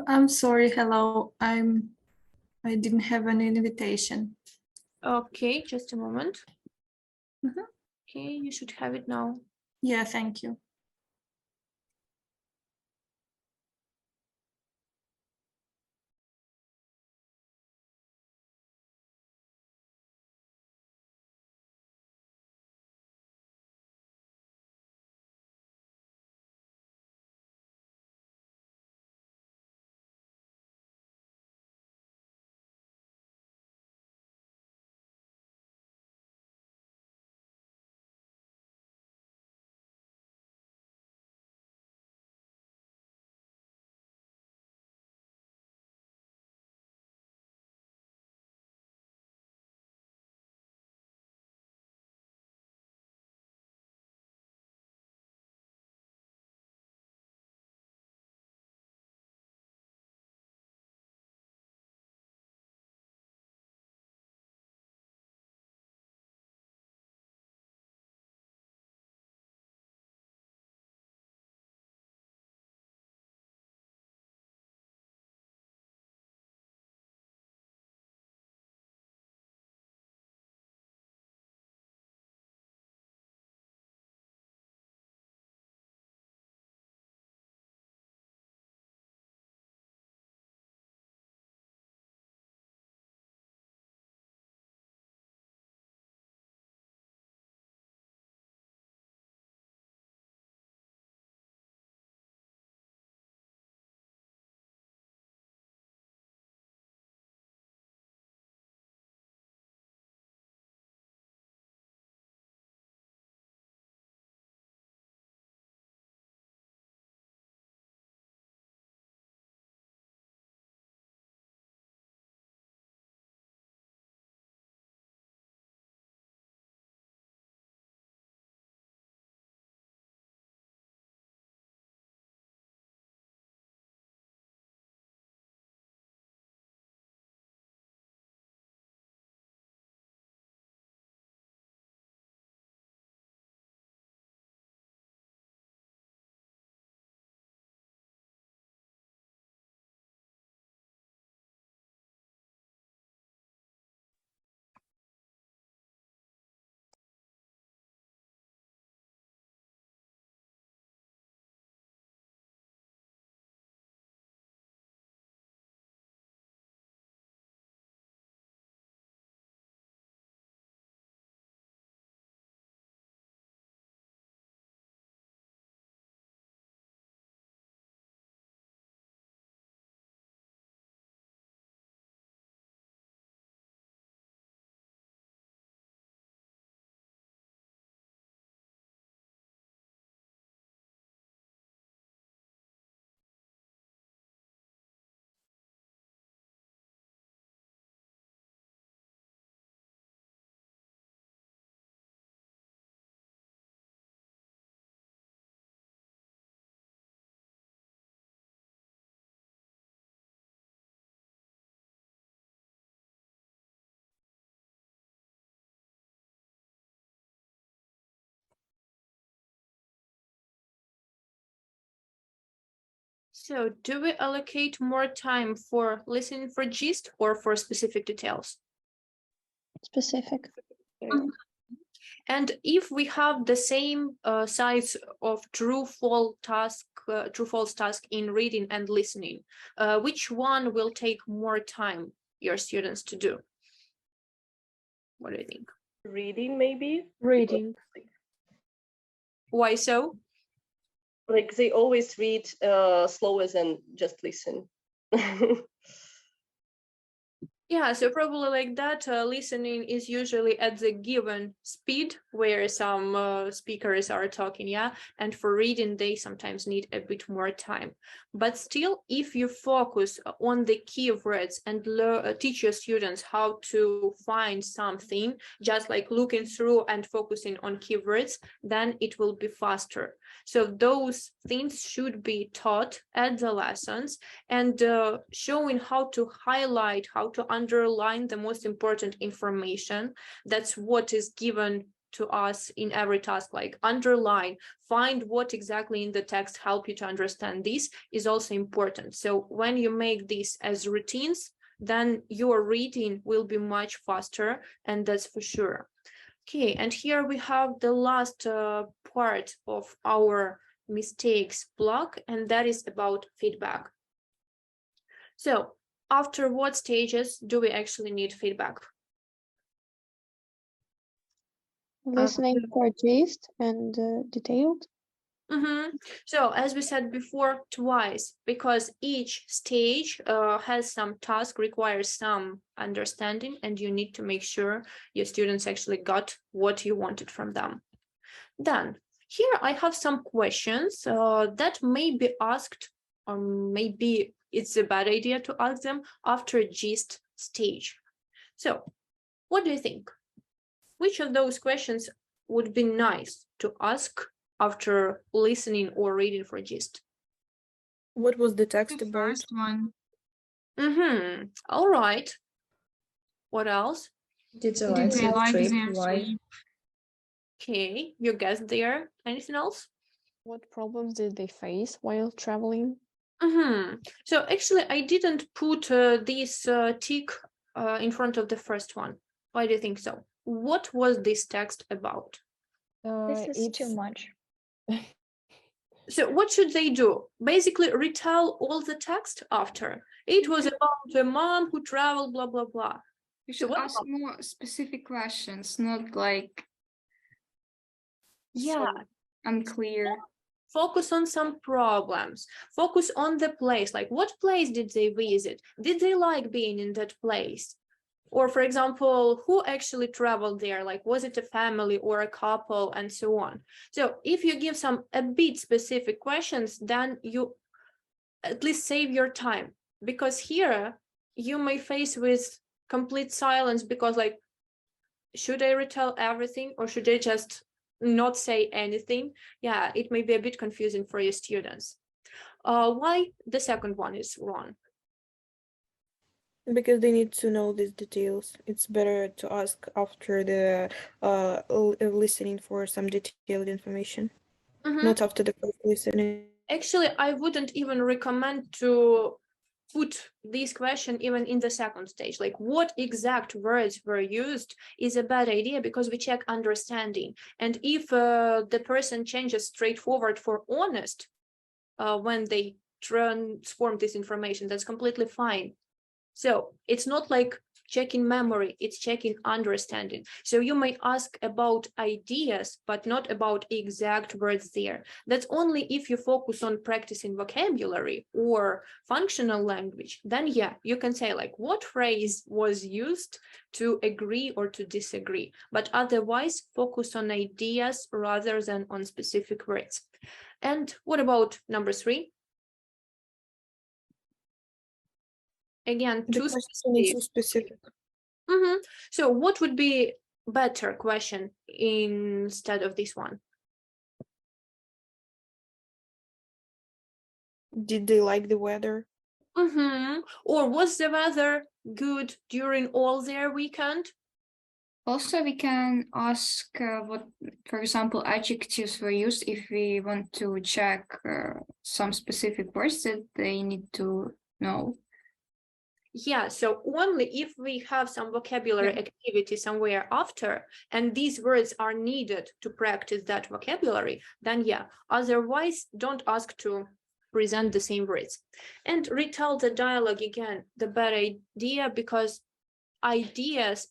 I'm sorry, hello. I didn't have an invitation. Okay, just a moment. Okay, you should have it now. Yeah, thank you. So do we allocate more time for listening for gist or for specific details? Specific. Mhm. And if we have the same size of true-false task in reading and listening, which one will take more time your students to do? What do you think? Reading, maybe. Reading. Why so? Like they always read slower than just listen. Yeah, so probably like that, listening is usually at the given speed where some speakers are talking, yeah, and for reading, they sometimes need a bit more time. But still, if you focus on the keywords and teach your students how to find something, just like looking through and focusing on keywords, then it will be faster. So those things should be taught at the lessons and showing how to highlight, how to underline the most important information. That's what is given to us in every task, like underline, find what exactly in the text help you to understand. This is also important. So when you make this as routines, then your reading will be much faster, and that's for sure. Okay, and here we have the last part of our mistakes block, and that is about feedback. So after what stages do we actually need feedback? Listening for gist and detailed. So as we said before, twice, because each stage has some task, requires some understanding, and you need to make sure your students actually got what you wanted from them. Then here I have some questions that may be asked, or maybe it's a bad idea to ask them after gist stage. So what do you think? Which of those questions would be nice to ask after listening or reading for gist? What was the text The about? first one. All right. What else? Did they Did they like trip? their Why? trip? Okay, you guessed there. Anything else? What problems did they face while traveling? So actually, I didn't put this tick in front of the first one. Why do you think so? What was this text about? This is too much. So what should they do? Basically retell all the text after. It was about a mom who traveled, blah, blah, blah. You should ask more specific questions, not like yeah, unclear. Focus on some problems. Focus on the place. Like, what place did they visit? Did they like being in that place? Or, for example, who actually traveled there? Like, was it a family or a couple, and so on? So if you give some a bit specific questions, then you at least save your time, because here you may face with complete silence because, like, should I retell everything or should I just not say anything? Yeah, it may be a bit confusing for your students. Why the second one is wrong? Because they need to know these details. It's better to ask after the listening for some detailed information, not after the first listening. Actually, I wouldn't even recommend to put this question even in the second stage. Like, what exact words were used is a bad idea, because we check understanding. And if the person changes straightforward for honest when they transform this information, that's completely fine. So it's not like checking memory, it's checking understanding. So you may ask about ideas, but not about exact words there. That's only if you focus on practicing vocabulary or functional language. Then yeah, you can say like, what phrase was used to agree or to disagree? But otherwise, focus on ideas rather than on specific words. And what about number 3? Again, too specific. So what would be better question instead of this one? Did they like the weather? Or was the weather good during all their weekend? Also, we can ask what, for example, adjectives were used if we want to check some specific words that they need to know. Yeah, so only if we have some vocabulary activity somewhere after, and these words are needed to practice that vocabulary, then yeah, otherwise don't ask to present the same words. And retell the dialogue again, the better idea, because ideas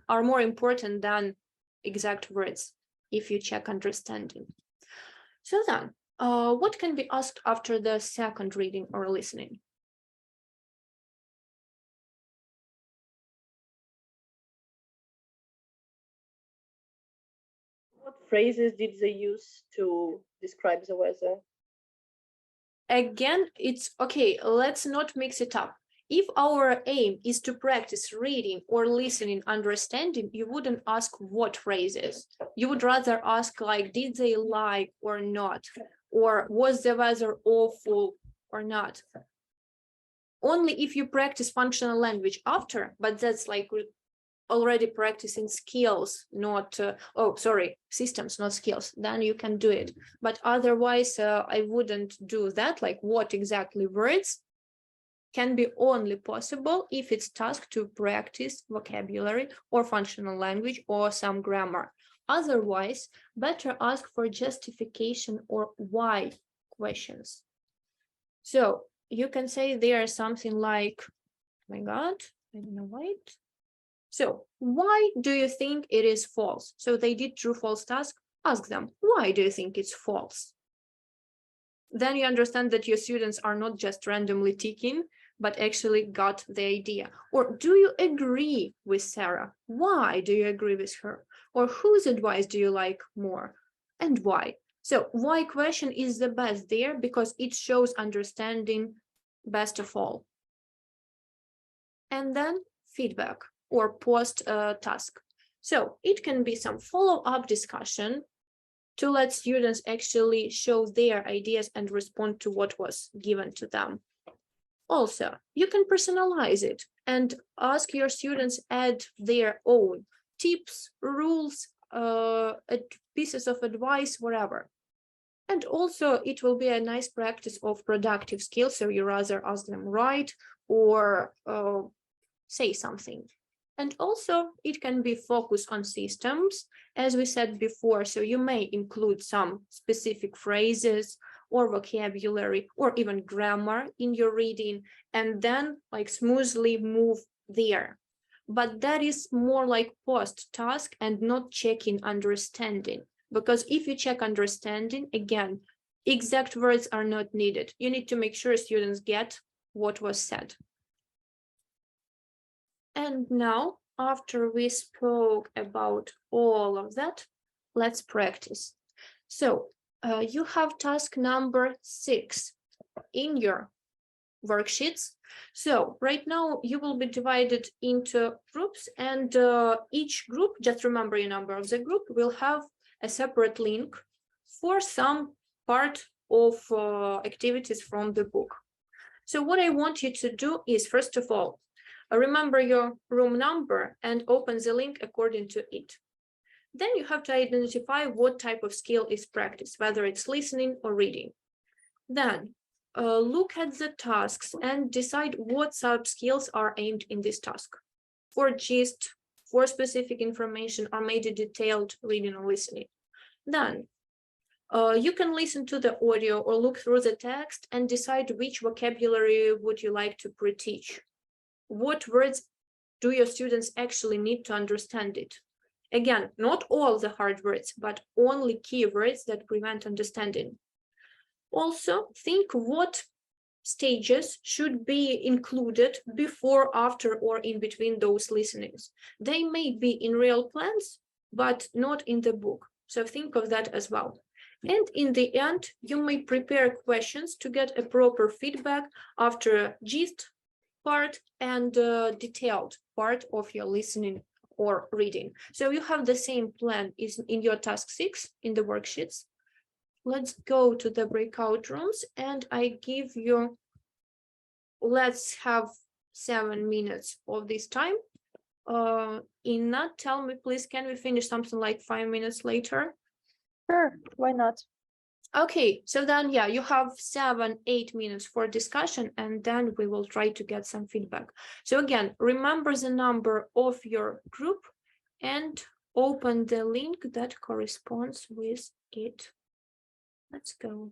are more important than exact words if you check understanding. So then, what can be asked after the second reading or listening? What phrases did they use to describe the weather? Again, it's okay, let's not mix it up. If our aim is to practice reading or listening, understanding, you wouldn't ask what phrases. You would rather ask like, did they like or not? Or was the weather awful or not? Only if you practice functional language after, but that's like already practicing skills, not, systems, not skills, then you can do it. But otherwise, I wouldn't do that, like what exactly words can be only possible if it's tasked to practice vocabulary or functional language or some grammar. Otherwise, better ask for justification or why questions. So you can say there something like, oh my God, I don't know, wait. So why do you think it is false? So they did true false task. Ask them, why do you think it's false? Then you understand that your students are not just randomly ticking, but actually got the idea. Or do you agree with Sarah? Why do you agree with her? Or whose advice do you like more? And why? So why question is the best there because it shows understanding best of all. And then feedback or post task. So it can be some follow-up discussion to let students actually show their ideas and respond to what was given to them. Also, you can personalize it and ask your students add their own tips, rules, pieces of advice, whatever. And also it will be a nice practice of productive skills. So you rather ask them write or say something. And also it can be focused on systems, as we said before. So you may include some specific phrases or vocabulary or even grammar in your reading and then like smoothly move there. But that is more like post task and not checking understanding. Because if you check understanding, again, exact words are not needed. You need to make sure students get what was said. And now, after we spoke about all of that, let's practice. So you have task number 6 in your worksheets. So right now you will be divided into groups, and each group, just remember your number of the group, will have a separate link for some part of activities from the book. So what I want you to do is, first of all, remember your room number and open the link according to it. Then you have to identify what type of skill is practiced, whether it's listening or reading. Then look at the tasks and decide what sub-skills are aimed in this task. For gist, for specific information, or maybe detailed reading or listening. Then you can listen to the audio or look through the text and decide which vocabulary would you like to pre-teach. What words do your students actually need to understand it? Again, not all the hard words, but only key words that prevent understanding. Also, think what stages should be included before, after, or in between those listenings. They may be in real plans, but not in the book. So think of that as well. And in the end, you may prepare questions to get a proper feedback after gist part and detailed part of your listening or reading. So you have the same plan is in your task 6 in the worksheets. Let's go to the breakout rooms and I give you, let's have 7 minutes of this time Inna, tell me, please, can we finish something like 5 minutes later? Sure, why not? Okay, so then, yeah, you have 7-8 minutes for discussion, and then we will try to get some feedback. So again, remember the number of your group and open the link that corresponds with it. Let's go.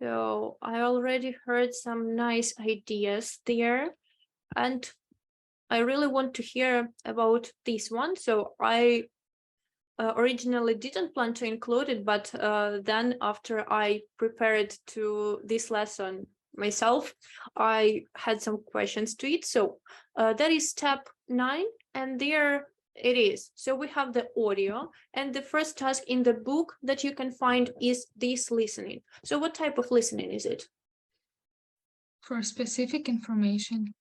So I already heard some nice ideas there, and I really want to hear about this one. So I originally didn't plan to include it, but then after I prepared to this lesson myself, I had some questions to it. So that is step 9, and there it is. So we have the audio, and the first task in the book that you can find is this listening. So what type of listening is it? For specific information.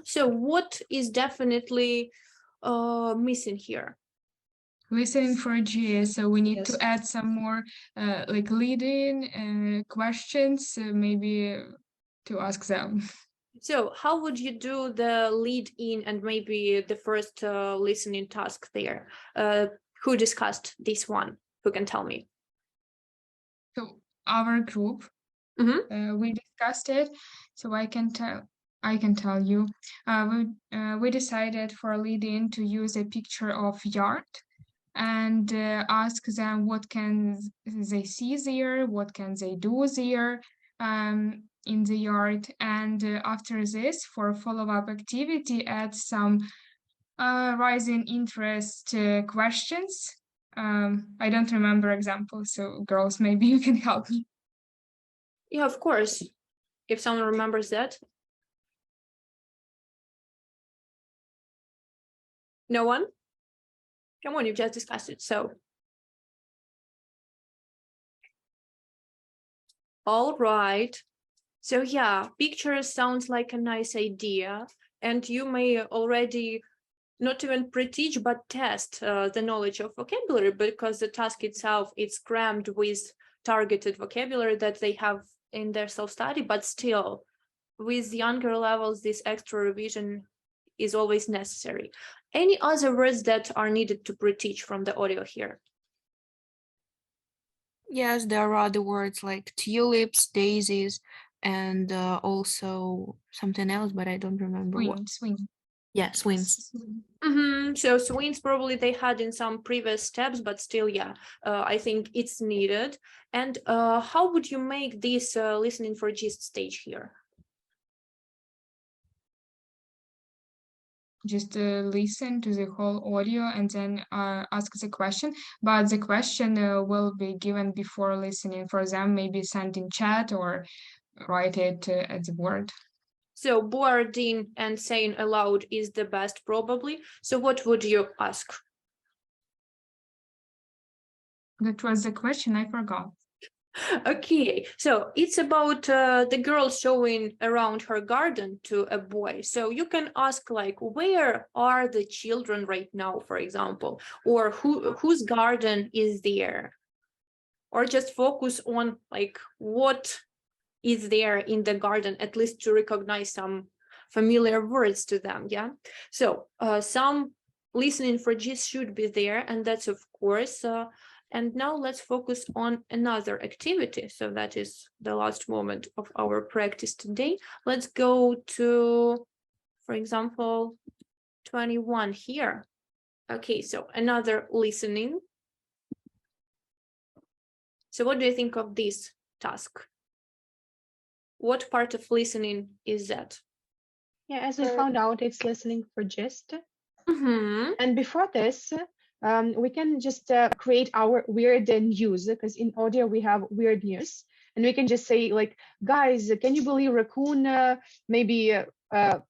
So what is definitely missing here? Listening for GS, so we need to add some more like leading questions, maybe to ask them. So how would you do the lead in and maybe the first listening task there? Who discussed this one? Who can tell me? So our group, we discussed it. So I can tell you. We decided for lead in to use a picture of yard and ask them what can they see there, what can they do there in the yard. And after this, for follow-up activity, add some rising interest questions. I don't remember examples, so girls, maybe you can help me. Yeah, of course, if someone remembers that. No one? Come on, you've just discussed it, so. All right. So yeah, pictures sounds like a nice idea, and you may already not even pre-teach, but test the knowledge of vocabulary, because the task itself is crammed with targeted vocabulary that they have in their self-study, but still, with younger levels, this extra revision is always necessary. Any other words that are needed to pre-teach from the audio here? Yes, there are other words like tulips, daisies, and also something else, but I don't remember what. Swing. Yeah, swings. So swings probably they had in some previous steps, but still, yeah, I think it's needed. And how would you make this listening for gist stage here? Just listen to the whole audio and then ask the question, but the question will be given before listening for them, maybe send in chat or write it at the board. So boarding and saying aloud is the best probably. So what would you ask? That was the question, I forgot. Okay, so it's about the girl showing around her garden to a boy. So you can ask like, where are the children right now, for example, or whose garden is there? Or just focus on like what is there in the garden, at least to recognize some familiar words to them, yeah? So some listening for gist should be there, and that's of course. And now let's focus on another activity. So that is the last moment of our practice today. Let's go to, for example, 21 here. Okay, so another listening. So what do you think of this task? What part of listening is that? Yeah, as we found out, it's listening for gist. And before this, we can just create our weird news, because in audio we have weird news, and we can just say like, guys, can you believe raccoon maybe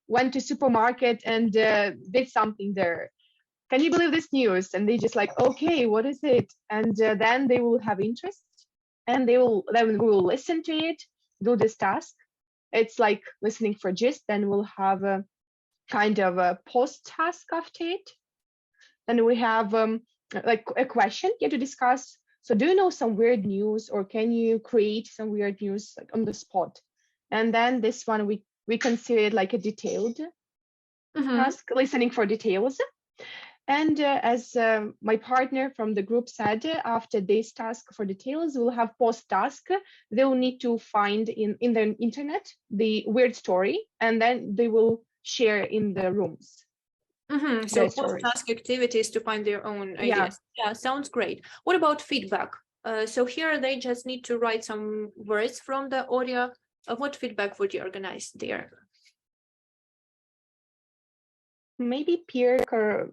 went to supermarket and did something there? Can you believe this news? And they just like, okay, what is it? And then they will have interest, and then we will listen to it, do this task. It's like listening for gist. Then we'll have a kind of a post task after it. Then we have like a question here to discuss. So do you know some weird news, or can you create some weird news like on the spot? And then this one we consider it like a detailed task, listening for details. And as my partner from the group said, after this task for details, we'll have post task. They'll need to find in the internet the weird story, and then they will share in the rooms. So post-task activities to find their own ideas. Yeah, sounds great. What about feedback? So here they just need to write some words from the audio. What feedback would you organize there? Maybe peer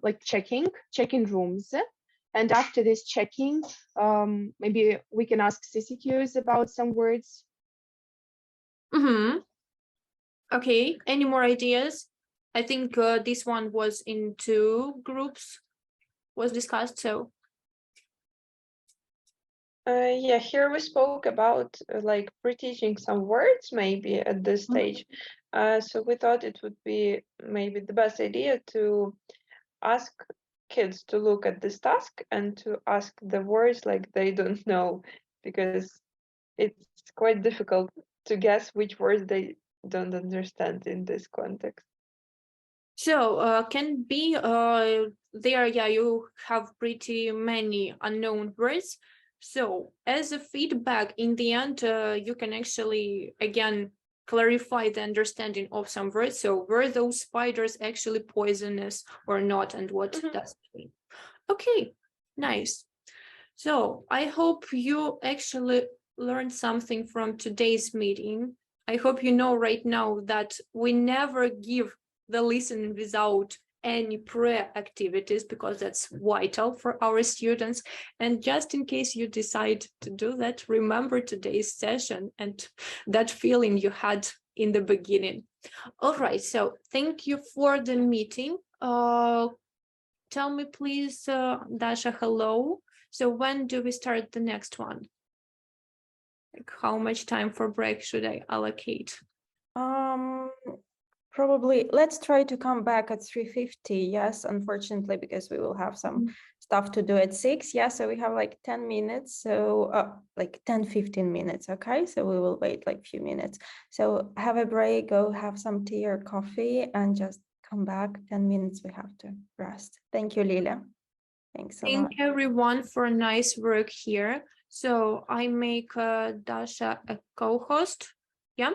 like checking rooms. And after this checking, maybe we can ask CCQs about some words. Okay, any more ideas? I think this one was in 2 groups, was discussed, so. Yeah, here we spoke about like pre-teaching some words maybe at this stage. So we thought it would be maybe the best idea to ask kids to look at this task and to ask the words like they don't know, because it's quite difficult to guess which words they don't understand in this context. So can be there, yeah, you have pretty many unknown words. So as a feedback in the end, you can actually, again, clarify the understanding of some words. So were those spiders actually poisonous or not, and what does it mean? Okay, nice. So I hope you actually learned something from today's meeting. I hope you know right now that we never give the listening without any pre-activities, because that's vital for our students. And just in case you decide to do that, remember today's session and that feeling you had in the beginning. All right, so thank you for the meeting. Tell me please, Dasha, hello. So when do we start the next one? Like how much time for break should I allocate? Probably let's try to come back at 3:50. Yes, unfortunately, because we will have some stuff to do at 6. Yeah, so we have like 10 minutes. So like 10-15 minutes. Okay, so we will wait like a few minutes. So have a break, go have some tea or coffee, and just come back. 10 minutes we have to rest. Thank you, Lila. Thanks a lot. Thank everyone for nice work here. So I make Dasha a co-host. Yeah.